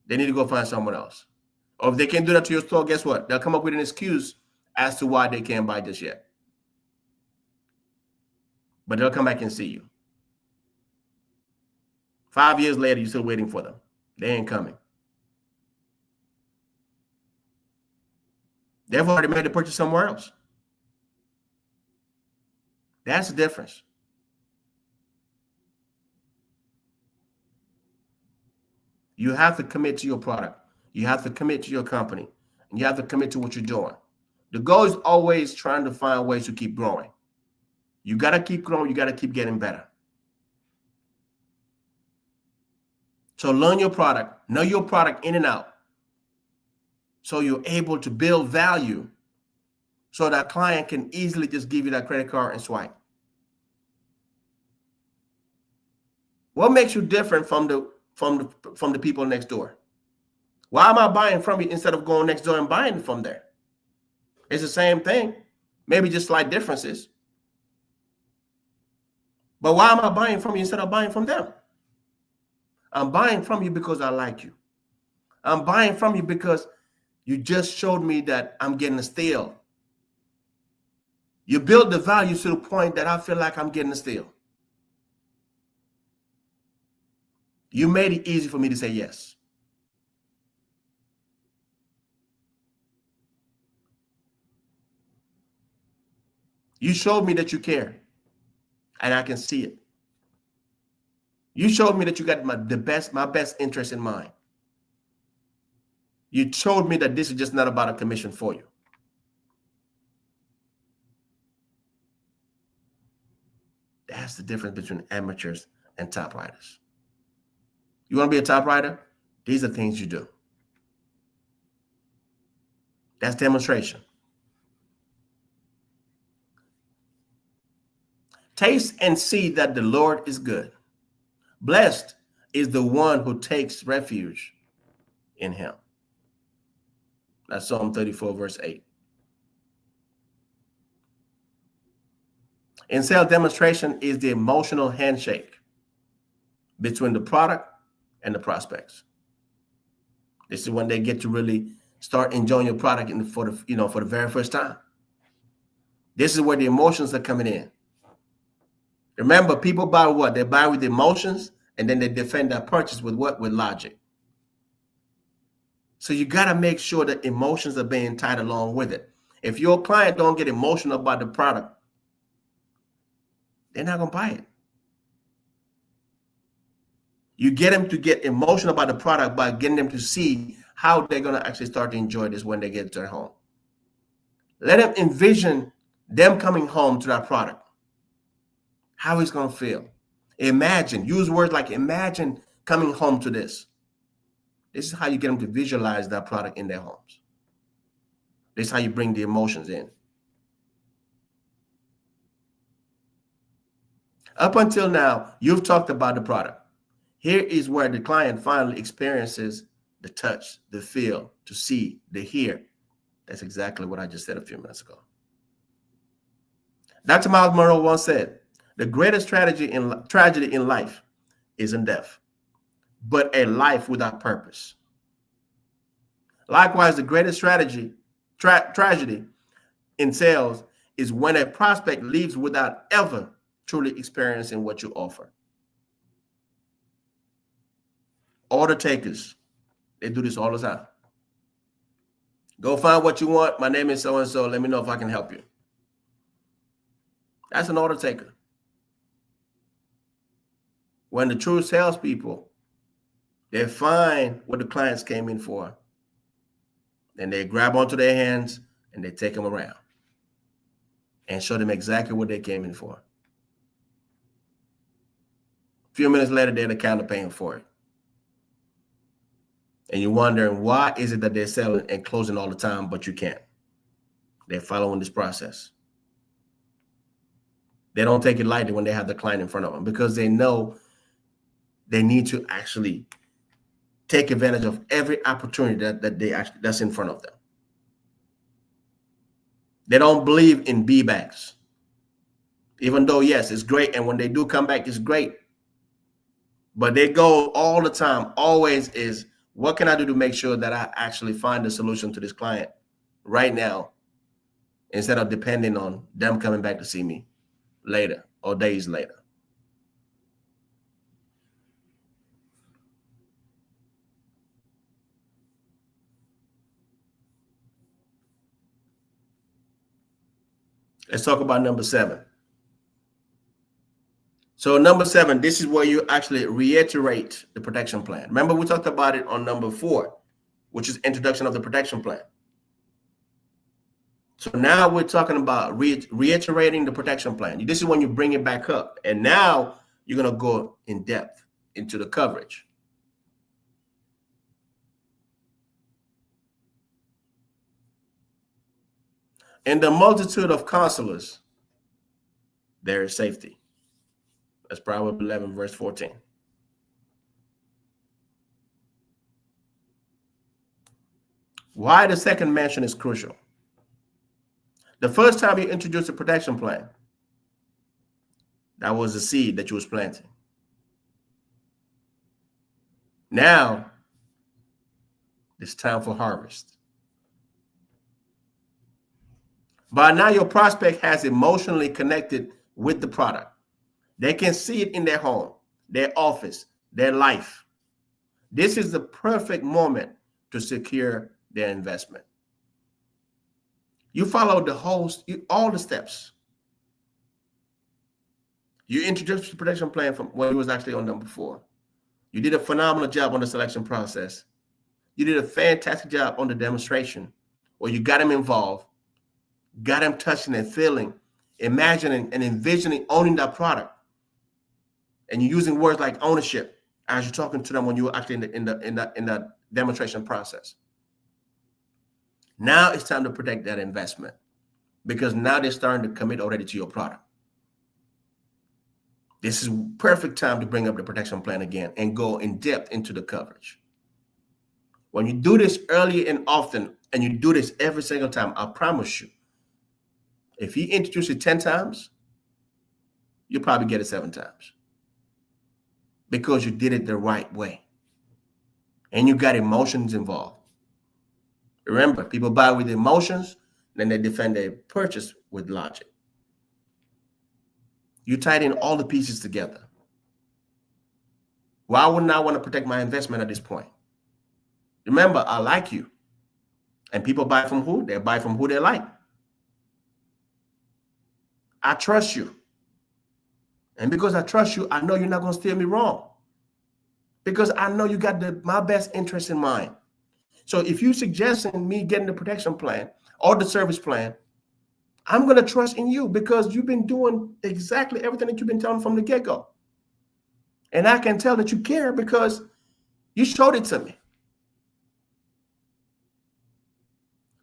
[SPEAKER 1] They need to go find someone else. Or if they can't do that to your store, guess what? They'll come up with an excuse as to why they can't buy just yet. But they'll come back and see you. 5 years later, you're still waiting for them. They ain't coming. They've already made the purchase somewhere else. That's the difference. You have to commit to your product. You have to commit to your company. And you have to commit to what you're doing. The goal is always trying to find ways to keep growing. You got to keep growing. You got to keep getting better. So learn your product. Know your product in and out. So you're able to build value so that client can easily just give you that credit card and swipe. What makes you different from the people next door? Why am I buying from you instead of going next door and buying from there? It's the same thing, maybe just slight differences. But why am I buying from you instead of buying from them? I'm buying from you because I like you. I'm buying from you because you just showed me that I'm getting a steal. You build the value to the point that I feel like I'm getting a steal. You made it easy for me to say yes. You showed me that you care, and I can see it. You showed me that you got my best interest in mind. You showed me that this is just not about a commission for you. That's the difference between amateurs and top riders. You want to be a top rider? These are things you do. That's demonstration. Taste and see that the Lord is good. Blessed is the one who takes refuge in him. That's Psalm 34, verse 8. In sales, demonstration is the emotional handshake between the product and the prospects. This is when they get to really start enjoying your product for the very first time. This is where the emotions are coming in. Remember, people buy what? They buy with emotions, and then they defend that purchase with what? With logic. So you got to make sure that emotions are being tied along with it. If your client don't get emotional about the product, they're not going to buy it. You get them to get emotional about the product by getting them to see how they're going to actually start to enjoy this when they get to their home. Let them envision them coming home to that product, how it's going to feel. Imagine, use words like imagine coming home to this. This is how you get them to visualize that product in their homes. This is how you bring the emotions in. Up until now, you've talked about the product. Here is where the client finally experiences the touch, the feel, to see, the hear. That's exactly what I just said a few minutes ago. Dr. Miles Monroe once said, the greatest tragedy in life isn't death, but a life without purpose. Likewise, the greatest tragedy in sales is when a prospect leaves without ever truly experiencing what you offer. Order takers, they do this all the time. Go find what you want. My name is so-and-so. Let me know if I can help you. That's an order taker. When the true salespeople, they find what the clients came in for, and they grab onto their hands and they take them around and show them exactly what they came in for. A few minutes later, they're the counter paying for it. And you're wondering, why is it that they're selling and closing all the time, but you can't? They're following this process. They don't take it lightly when they have the client in front of them, because they know they need to actually take advantage of every opportunity that's in front of them. They don't believe in be-backs, even though, yes, it's great. And when they do come back, it's great. But their goal all the time always is, what can I do to make sure that I actually find a solution to this client right now, instead of depending on them coming back to see me later or days later? Let's talk about number 7. So number 7, this is where you actually reiterate the protection plan. Remember, we talked about it on number 4, which is introduction of the protection plan. So now we're talking about reiterating the protection plan. This is when you bring it back up. And now you're going to go in depth into the coverage. In the multitude of counselors, there is safety. That's Proverbs 11, verse 14. Why the second mention is crucial. The first time you introduced a protection plan, that was the seed that you was planting. Now, it's time for harvest. By now, your prospect has emotionally connected with the product. They can see it in their home, their office, their life. This is the perfect moment to secure their investment. You followed all the steps. You introduced the protection plan from when you was actually on number 4. You did a phenomenal job on the selection process. You did a fantastic job on the demonstration, where you got them involved, got them touching and feeling, imagining and envisioning owning that product. And you're using words like ownership as you're talking to them when you were actually in the demonstration process. Now it's time to protect that investment, because now they're starting to commit already to your product. This is perfect time to bring up the protection plan again and go in depth into the coverage. When you do this early and often, and you do this every single time, I promise you, if you introduce it 10 times, you'll probably get it 7 times, because you did it the right way and you got emotions involved. Remember, people buy with emotions, then they defend their purchase with logic. You tied in all the pieces together. Why wouldn't I want to protect my investment at this point? Remember, I like you. And people buy from who? They buy from who they like. I trust you. And because I trust you, I know you're not going to steer me wrong. Because I know you got my best interest in mind. So if you suggesting me getting the protection plan or the service plan, I'm going to trust in you because you've been doing exactly everything that you've been telling from the get-go. And I can tell that you care because you showed it to me.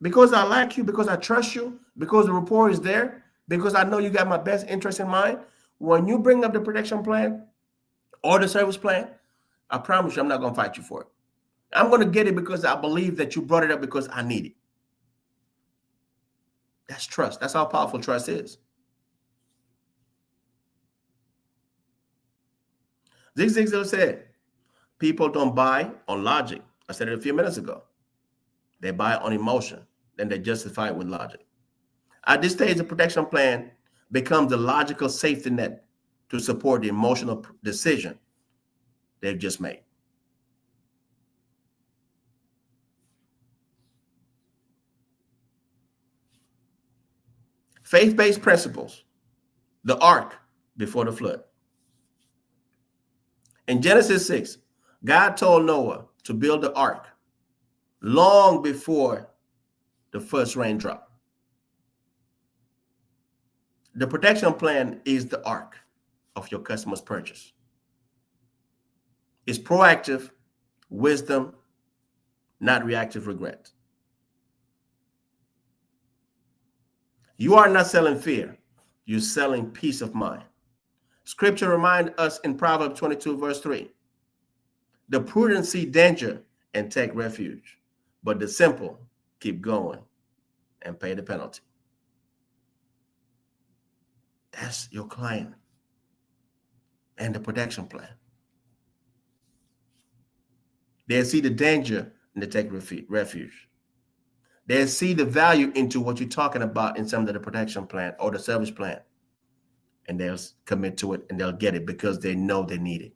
[SPEAKER 1] Because I like you, because I trust you, because the rapport is there, because I know you got my best interest in mind. When you bring up the protection plan or the service plan, I promise you I'm not going to fight you for it. I'm going to get it because I believe that you brought it up because I need it. That's trust. That's how powerful trust is. Zig Ziglar said, people don't buy on logic. I said it a few minutes ago. They buy on emotion, then they justify it with logic. At this stage, the protection plan becomes the logical safety net to support the emotional decision they've just made. Faith-based principles, the ark before the flood. In Genesis 6, God told Noah to build the ark long before the first rain drop. The protection plan is the ark of your customer's purchase. It's proactive wisdom, not reactive regret. You are not selling fear. You're selling peace of mind. Scripture reminds us in Proverbs 22, verse 3. The prudent see danger and take refuge, but the simple keep going and pay the penalty. That's your client and the protection plan. They see the danger and they take refuge. They see the value into what you're talking about in some of the protection plan or the service plan. And they'll commit to it and they'll get it because they know they need it.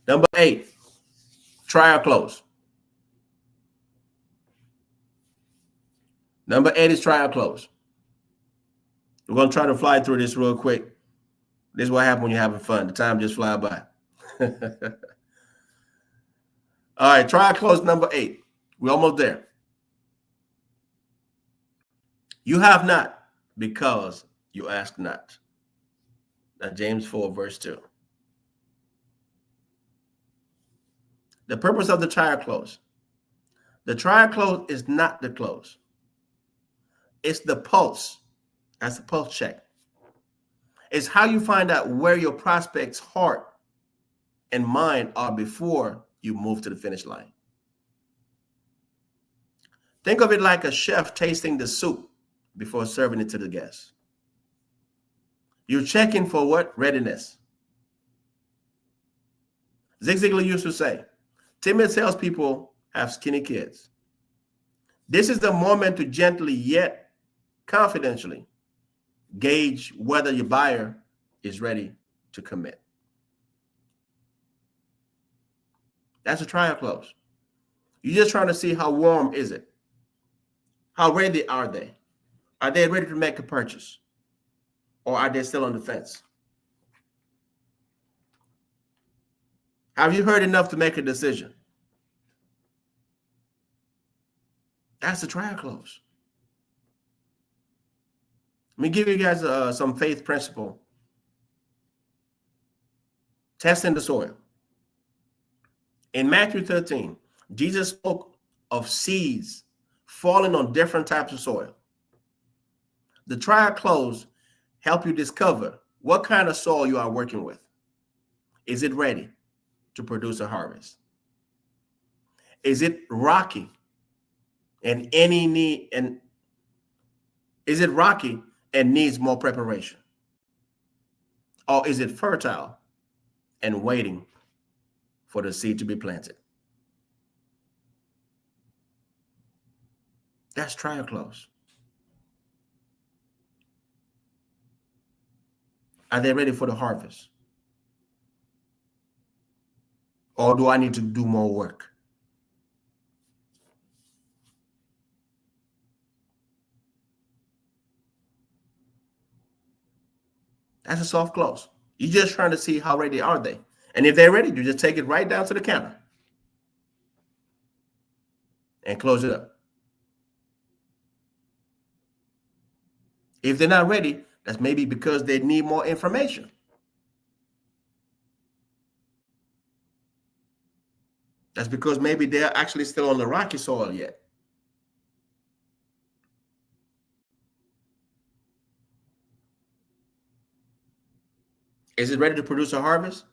[SPEAKER 1] Number 8, trial close. Number 8 is trial close. We're going to try to fly through this real quick. This is what happens when you're having fun. The time just fly by. All right, trial close number 8. We're almost there. You have not because you ask not. That's James 4, verse 2. The purpose of the trial close. The trial close is not the close. It's the pulse. That's the pulse check. It's how you find out where your prospect's heart and mind are before you move to the finish line. Think of it like a chef tasting the soup before serving it to the guests. You're checking for what? Readiness. Zig Ziglar used to say, timid salespeople have skinny kids. This is the moment to gently yet confidentially gauge whether your buyer is ready to commit. That's a trial close. You're just trying to see how warm is it? How ready are they? Are they ready to make a purchase? Or are they still on the fence? Have you heard enough to make a decision? That's the trial close. Let me give you guys some faith principle. Testing the soil. In Matthew 13, Jesus spoke of seeds falling on different types of soil. The trial close help you discover what kind of soil you are working with. Is it ready to produce a harvest? Is it rocky and is it rocky and needs more preparation? Or is it fertile and waiting for the seed to be planted? That's trial close. Are they ready for the harvest? Or do I need to do more work? That's a soft close. You're just trying to see how ready are they. And if they're ready, you just take it right down to the counter and close it up. If they're not ready, that's maybe because they need more information. That's because maybe they're actually still on the rocky soil yet. Is it ready to produce a harvest?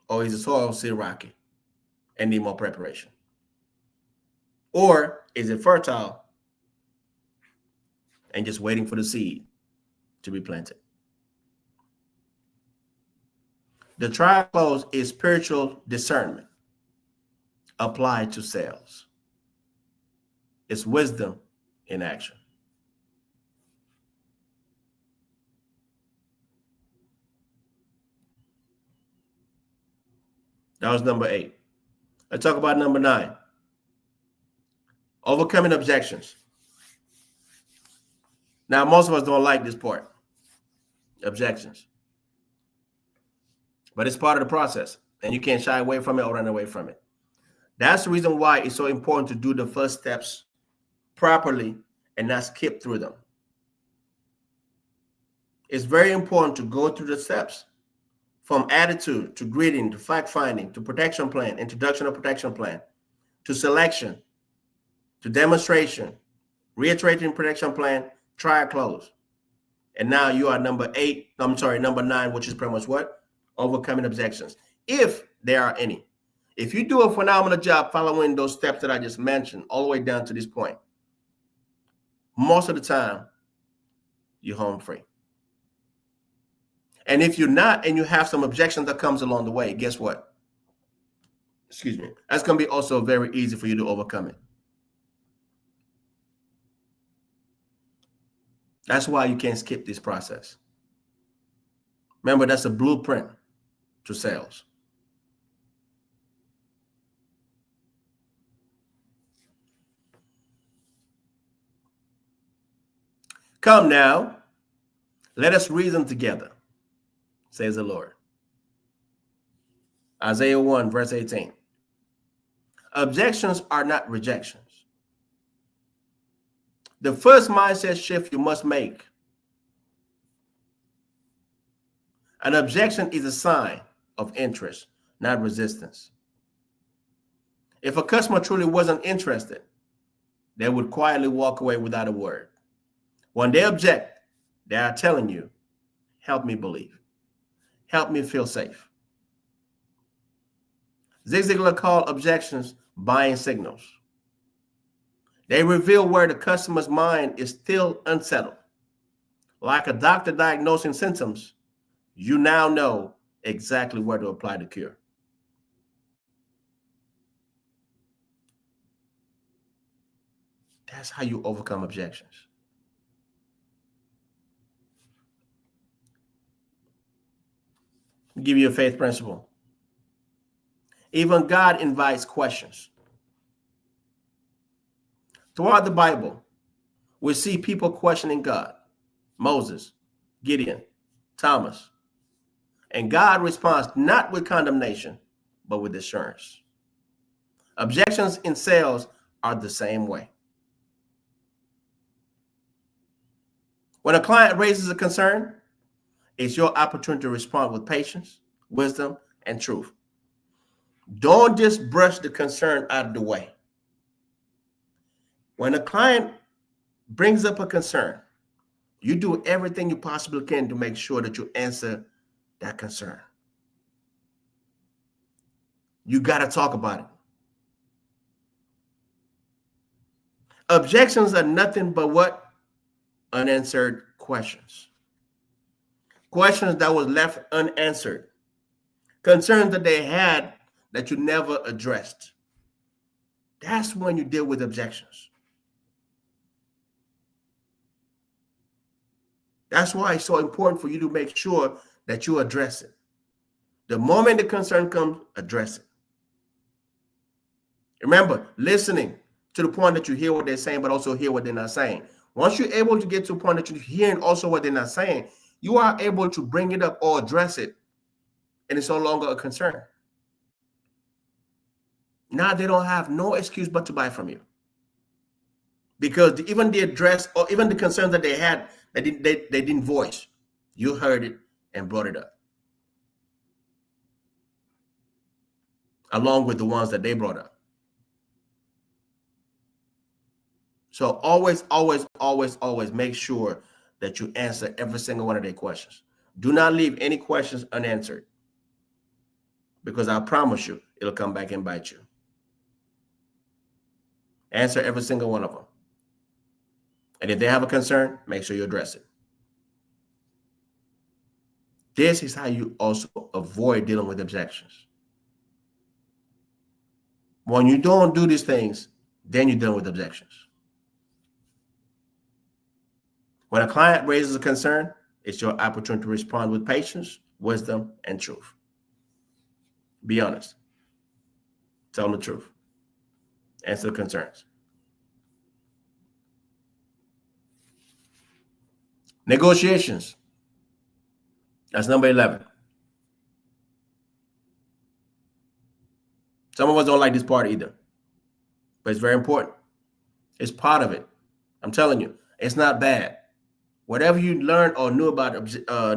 [SPEAKER 1] Or is the soil still rocky and need more preparation? Or is it fertile and just waiting for the seed to be planted? The trial close is spiritual discernment applied to sales. It's wisdom in action. That was number 8. Let's talk about number 9. Overcoming objections. Now, most of us don't like this part, objections. But it's part of the process, and you can't shy away from it or run away from it. That's the reason why it's so important to do the first steps properly and not skip through them. It's very important to go through the steps, from attitude to greeting to fact finding to protection plan, introduction of protection plan, to selection, to demonstration, reiterating protection plan, trial close. And now you are number 9, which is pretty much what? Overcoming objections, if there are any. If you do a phenomenal job following those steps that I just mentioned all the way down to this point, most of the time, you're home free. And if you're not, and you have some objections that comes along the way, guess what? Excuse me. That's going to be also very easy for you to overcome it. That's why you can't skip this process. Remember, that's a blueprint to sales. Come now, let us reason together, says the Lord. Isaiah 1, verse 18. Objections are not rejections. The first mindset shift you must make. An objection is a sign of interest, not resistance. If a customer truly wasn't interested, they would quietly walk away without a word. When they object, they are telling you, help me believe. Help me feel safe. Zig Ziglar called objections buying signals. They reveal where the customer's mind is still unsettled. Like a doctor diagnosing symptoms, you now know exactly where to apply the cure. That's how you overcome objections. I'll give you a faith principle. Even God invites questions. Throughout the Bible, we see people questioning God. Moses, Gideon, Thomas. And God responds not with condemnation, but with assurance. Objections in sales are the same way. When a client raises a concern, it's your opportunity to respond with patience, wisdom, and truth. Don't just brush the concern out of the way. When a client brings up a concern, you do everything you possibly can to make sure that you answer that concern. You got to talk about it. Objections are nothing but what? Unanswered questions. Questions that was left unanswered. Concerns that they had that you never addressed. That's when you deal with objections. That's why it's so important for you to make sure that you address it. The moment the concern comes, address it. Remember, listening to the point that you hear what they're saying, but also hear what they're not saying. Once you're able to get to a point that you're hearing also what they're not saying, you are able to bring it up or address it, and it's no longer a concern. Now they don't have no excuse but to buy from you. Because even the address or even the concerns that they had, they didn't voice. You heard it and brought it up, along with the ones that they brought up. So always, always, always, always make sure that you answer every single one of their questions. Do not leave any questions unanswered, because I promise you, it'll come back and bite you. Answer every single one of them. And if they have a concern, make sure you address it. This is how you also avoid dealing with objections. When you don't do these things, then you're dealing with objections. When a client raises a concern, it's your opportunity to respond with patience, wisdom, and truth. Be honest. Tell them the truth. Answer the concerns. Negotiations. That's number 11. Some of us don't like this part either, but it's very important. It's part of it. I'm telling you, it's not bad. Whatever you learned or knew about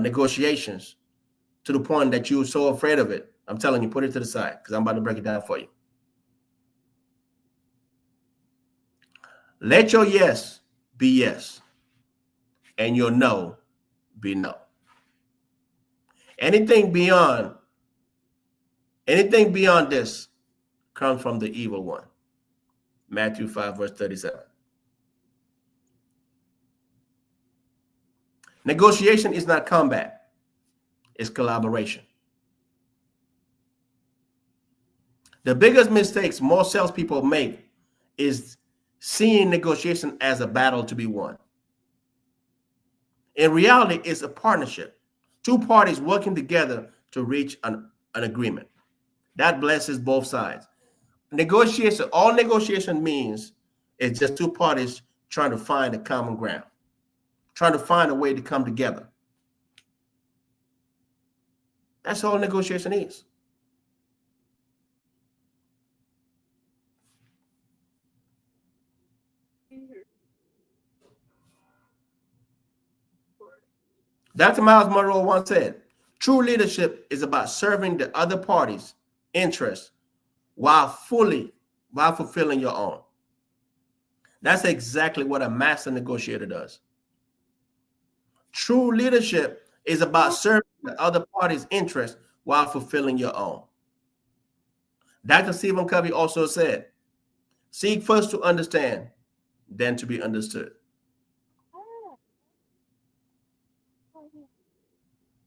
[SPEAKER 1] negotiations to the point that you were so afraid of it, I'm telling you, put it to the side, because I'm about to break it down for you. Let your yes be yes, and your no be no. Anything beyond this comes from the evil one. Matthew 5, verse 37. Negotiation is not combat, it's collaboration. The biggest mistakes most salespeople make is seeing negotiation as a battle to be won. In reality, it's a partnership. Two parties working together to reach an agreement. That blesses both sides. Negotiation, all negotiation means is just two parties trying to find a common ground, trying to find a way to come together. That's all negotiation is. Dr. Miles Monroe once said, true leadership is about serving the other party's interests while fulfilling your own. That's exactly what a master negotiator does. True leadership is about serving the other party's interests while fulfilling your own. Dr. Stephen Covey also said, seek first to understand, then to be understood.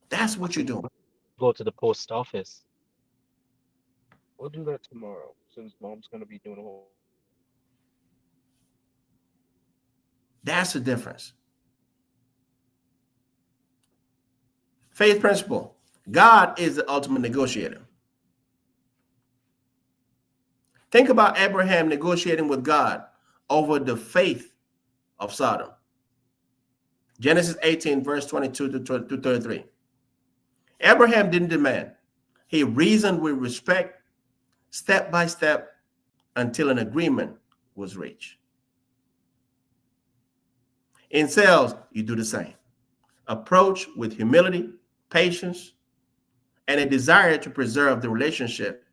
[SPEAKER 1] That's what you're doing.
[SPEAKER 2] Go to the post office. We'll do that tomorrow, since mom's gonna be doing a whole.
[SPEAKER 1] That's the difference. Faith principle. God is the ultimate negotiator. Think about Abraham negotiating with God over the faith of Sodom. Genesis 18, verse 22 to 33. Abraham didn't demand. He reasoned with respect, step by step, until an agreement was reached. In sales, you do the same. Approach with humility, patience, and a desire to preserve the relationship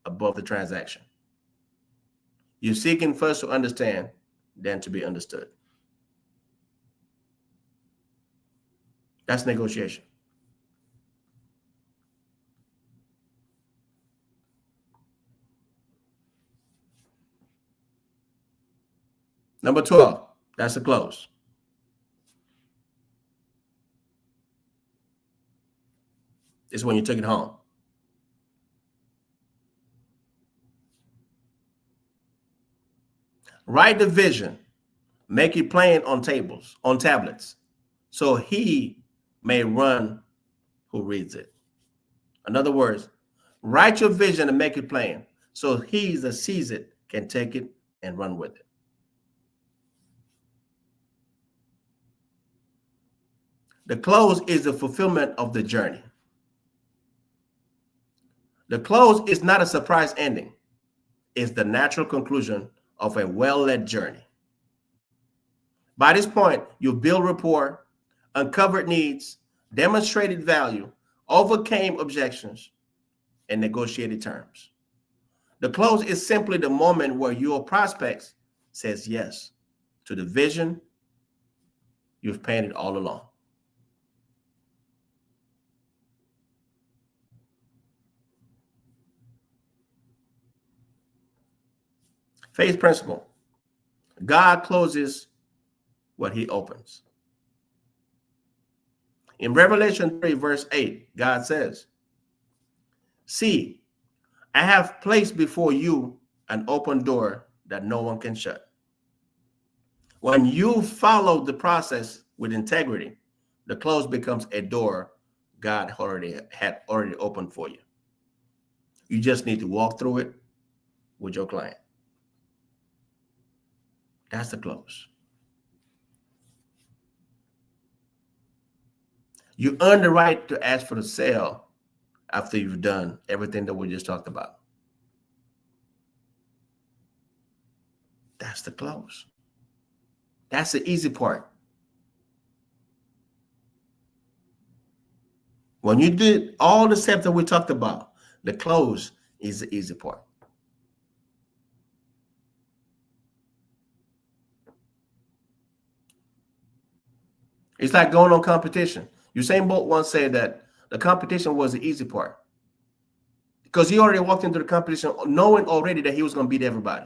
[SPEAKER 1] above the transaction. You're seeking first to understand, then to be understood. That's negotiation. Number 12, that's the close. It's when you take it home. Write the vision, make it plain on tablets, so he may run who reads it. In other words, write your vision and make it plain, so he that sees it can take it and run with it. The close is the fulfillment of the journey. The close is not a surprise ending. It's the natural conclusion of a well-led journey. By this point, you've built rapport, uncovered needs, demonstrated value, overcame objections, and negotiated terms. The close is simply the moment where your prospects says yes to the vision you've painted all along. Faith principle. God closes what he opens. In Revelation 3, verse 8, God says, "See, I have placed before you an open door that no one can shut." When you follow the process with integrity, the close becomes a door God had already opened for you. You just need to walk through it with your client. That's the close. You earn the right to ask for the sale after you've done everything that we just talked about. That's the close. That's the easy part. When you did all the steps that we talked about, the close is the easy part. It's like going on competition. Usain Bolt once said that the competition was the easy part because he already walked into the competition knowing already that he was going to beat everybody.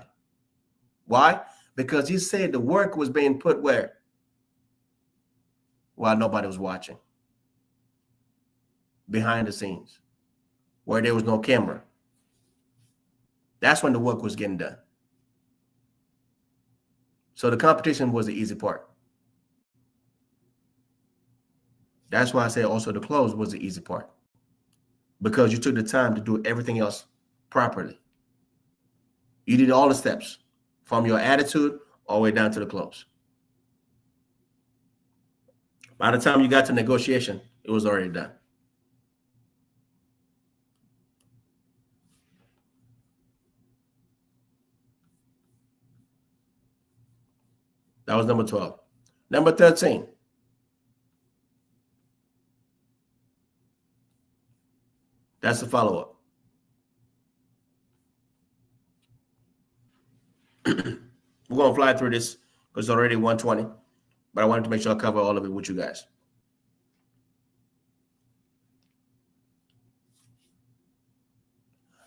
[SPEAKER 1] Why? Because he said the work was being put where? While nobody was watching. Behind the scenes, where there was no camera. That's when the work was getting done. So the competition was the easy part. That's why I say also the close was the easy part, because you took the time to do everything else properly. You did all the steps from your attitude all the way down to the close. By the time you got to negotiation, it was already done. That was number 12. Number 13. That's the follow-up. We're going to fly through this because it's already 1:20, but I wanted to make sure I cover all of it with you guys.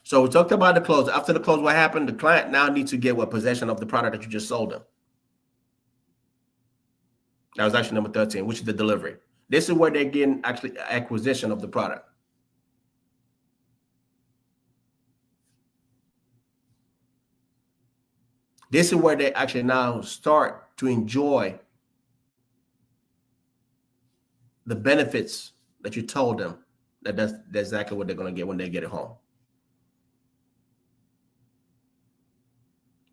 [SPEAKER 1] So we talked about the close. After the close, what happened? The client now needs to get possession of the product that you just sold them. That was actually number 13, which is the delivery. This is where they're getting actually acquisition of the product. This is where they actually now start to enjoy the benefits that you told them that's exactly what they're going to get when they get it home.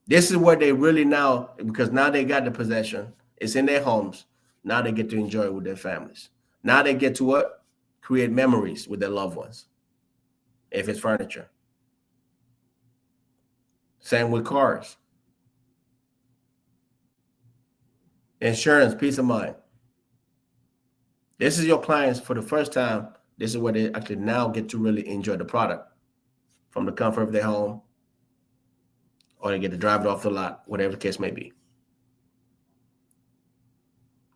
[SPEAKER 1] This is where they really now, because now they got the possession, it's in their homes. Now they get to enjoy it with their families. Now they get to what? Create memories with their loved ones. If it's furniture. Same with cars. Insurance, peace of mind. This is your clients for the first time. This is where they actually now get to really enjoy the product from the comfort of their home, or they get to drive it off the lot, whatever the case may be.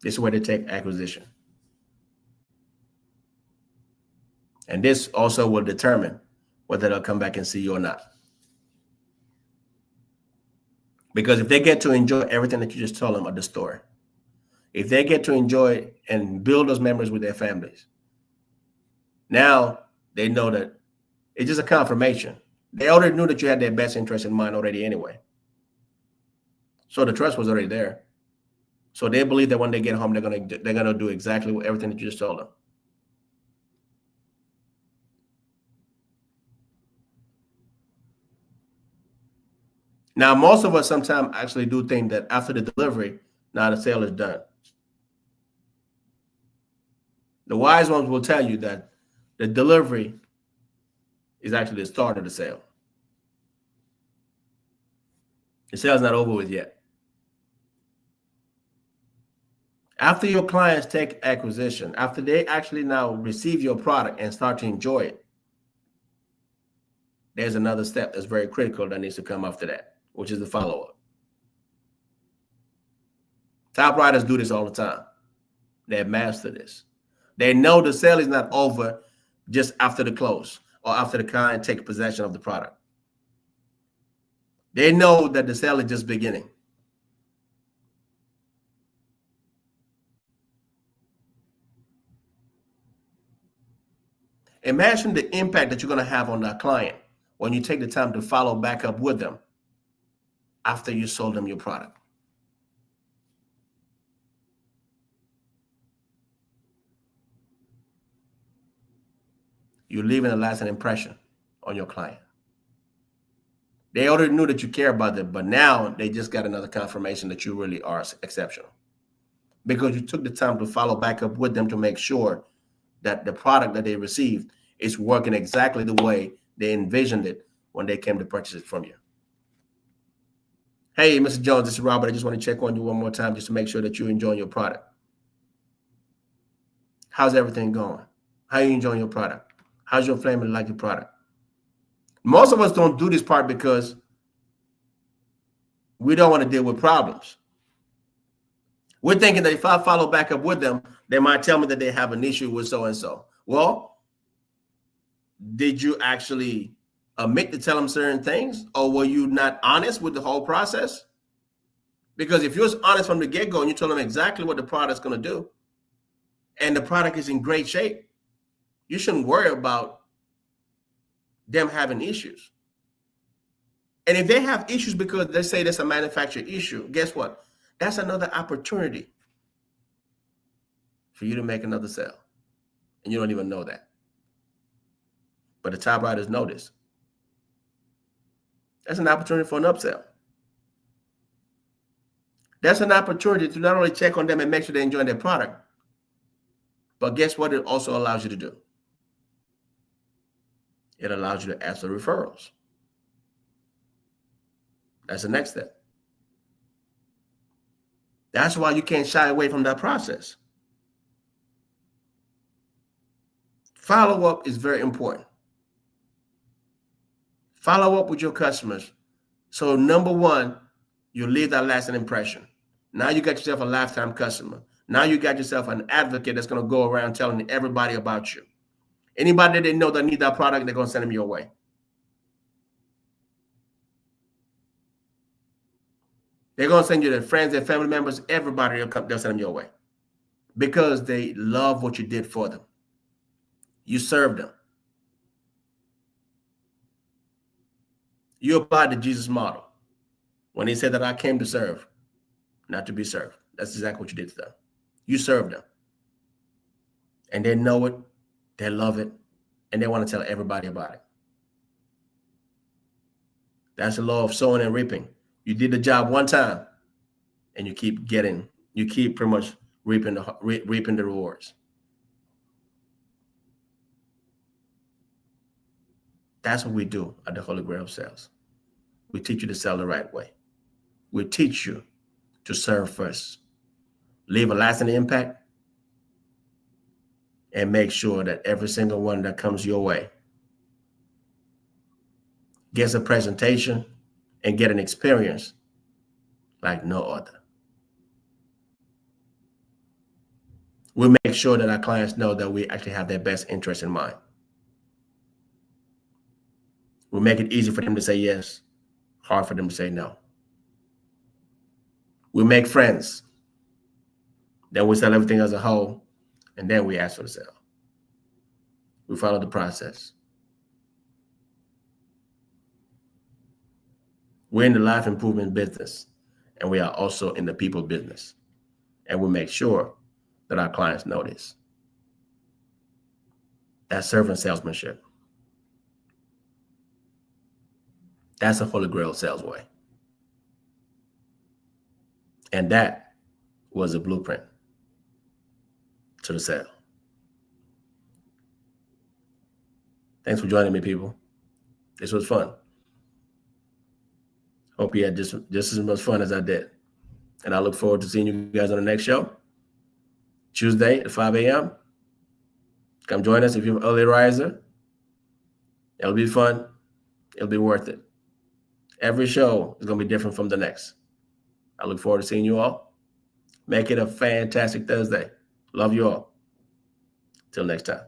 [SPEAKER 1] This is where they take acquisition. And this also will determine whether they'll come back and see you or not. Because if they get to enjoy everything that you just told them at the store, if they get to enjoy and build those memories with their families, now they know that it's just a confirmation. They already knew that you had their best interest in mind already anyway. So the trust was already there. So they believe that when they get home, they're gonna do exactly everything that you just told them. Now, most of us sometimes actually do think that after the delivery, now the sale is done. The wise ones will tell you that the delivery is actually the start of the sale. The sale's not over with yet. After your clients take acquisition, after they actually now receive your product and start to enjoy it, there's another step that's very critical that needs to come after that, which is the follow-up. Top writers do this all the time. They master this. They know the sale is not over just after the close or after the client takes possession of the product. They know that the sale is just beginning. Imagine the impact that you're going to have on that client when you take the time to follow back up with them after you sold them your product. You're leaving a lasting impression on your client. They already knew that you care about them, but now they just got another confirmation that you really are exceptional because you took the time to follow back up with them to make sure that the product that they received is working exactly the way they envisioned it when they came to purchase it from you. Hey, Mr. Jones, this is Robert. I just want to check on you one more time just to make sure that you're enjoying your product. How's everything going? How are you enjoying your product? How's your family like your product? Most of us don't do this part because we don't want to deal with problems. We're thinking that if I follow back up with them, they might tell me that they have an issue with so-and-so. Well, did you actually omit to tell them certain things? Or were you not honest with the whole process? Because if you're honest from the get-go and you tell them exactly what the product's going to do, and the product is in great shape, you shouldn't worry about them having issues. And if they have issues because they say that's a manufacturer issue, guess what? That's another opportunity for you to make another sale. And you don't even know that. But the top writers know this. That's an opportunity for an upsell. That's an opportunity to not only check on them and make sure they're enjoying their product, but guess what it also allows you to do? It allows you to ask for referrals. That's the next step. That's why you can't shy away from that process. Follow-up is very important. Follow up with your customers. So number one, you leave that lasting impression. Now you got yourself a lifetime customer. Now you got yourself an advocate that's going to go around telling everybody about you. Anybody that they know that need that product, they're going to send them your way. They're going to send you their friends, their family members, everybody, they'll send them your way because they love what you did for them. You served them. You applied the Jesus model when he said that I came to serve, not to be served. That's exactly what you did to them. You served them. And they know it, they love it, and they want to tell everybody about it. That's the law of sowing and reaping. You did the job one time, and you keep pretty much reaping the rewards. That's what we do at the Holy Grail of Sales. We teach you to sell the right way. We teach you to serve first, leave a lasting impact, and make sure that every single one that comes your way gets a presentation and get an experience like no other. We make sure that our clients know that we actually have their best interest in mind. We make it easy for them to say yes, hard for them to say no. We make friends. Then we sell everything as a whole, and then we ask for the sale. We follow the process. We're in the life improvement business, and we are also in the people business. And we make sure that our clients know this. That's servant salesmanship. That's a Holy Grail sales way. And that was a blueprint to the sale. Thanks for joining me, people. This was fun. Hope you had just as much fun as I did. And I look forward to seeing you guys on the next show, Tuesday at 5 a.m. Come join us if you're an early riser. It'll be fun. It'll be worth it. Every show is going to be different from the next. I look forward to seeing you all. Make it a fantastic Thursday. Love you all. Till next time.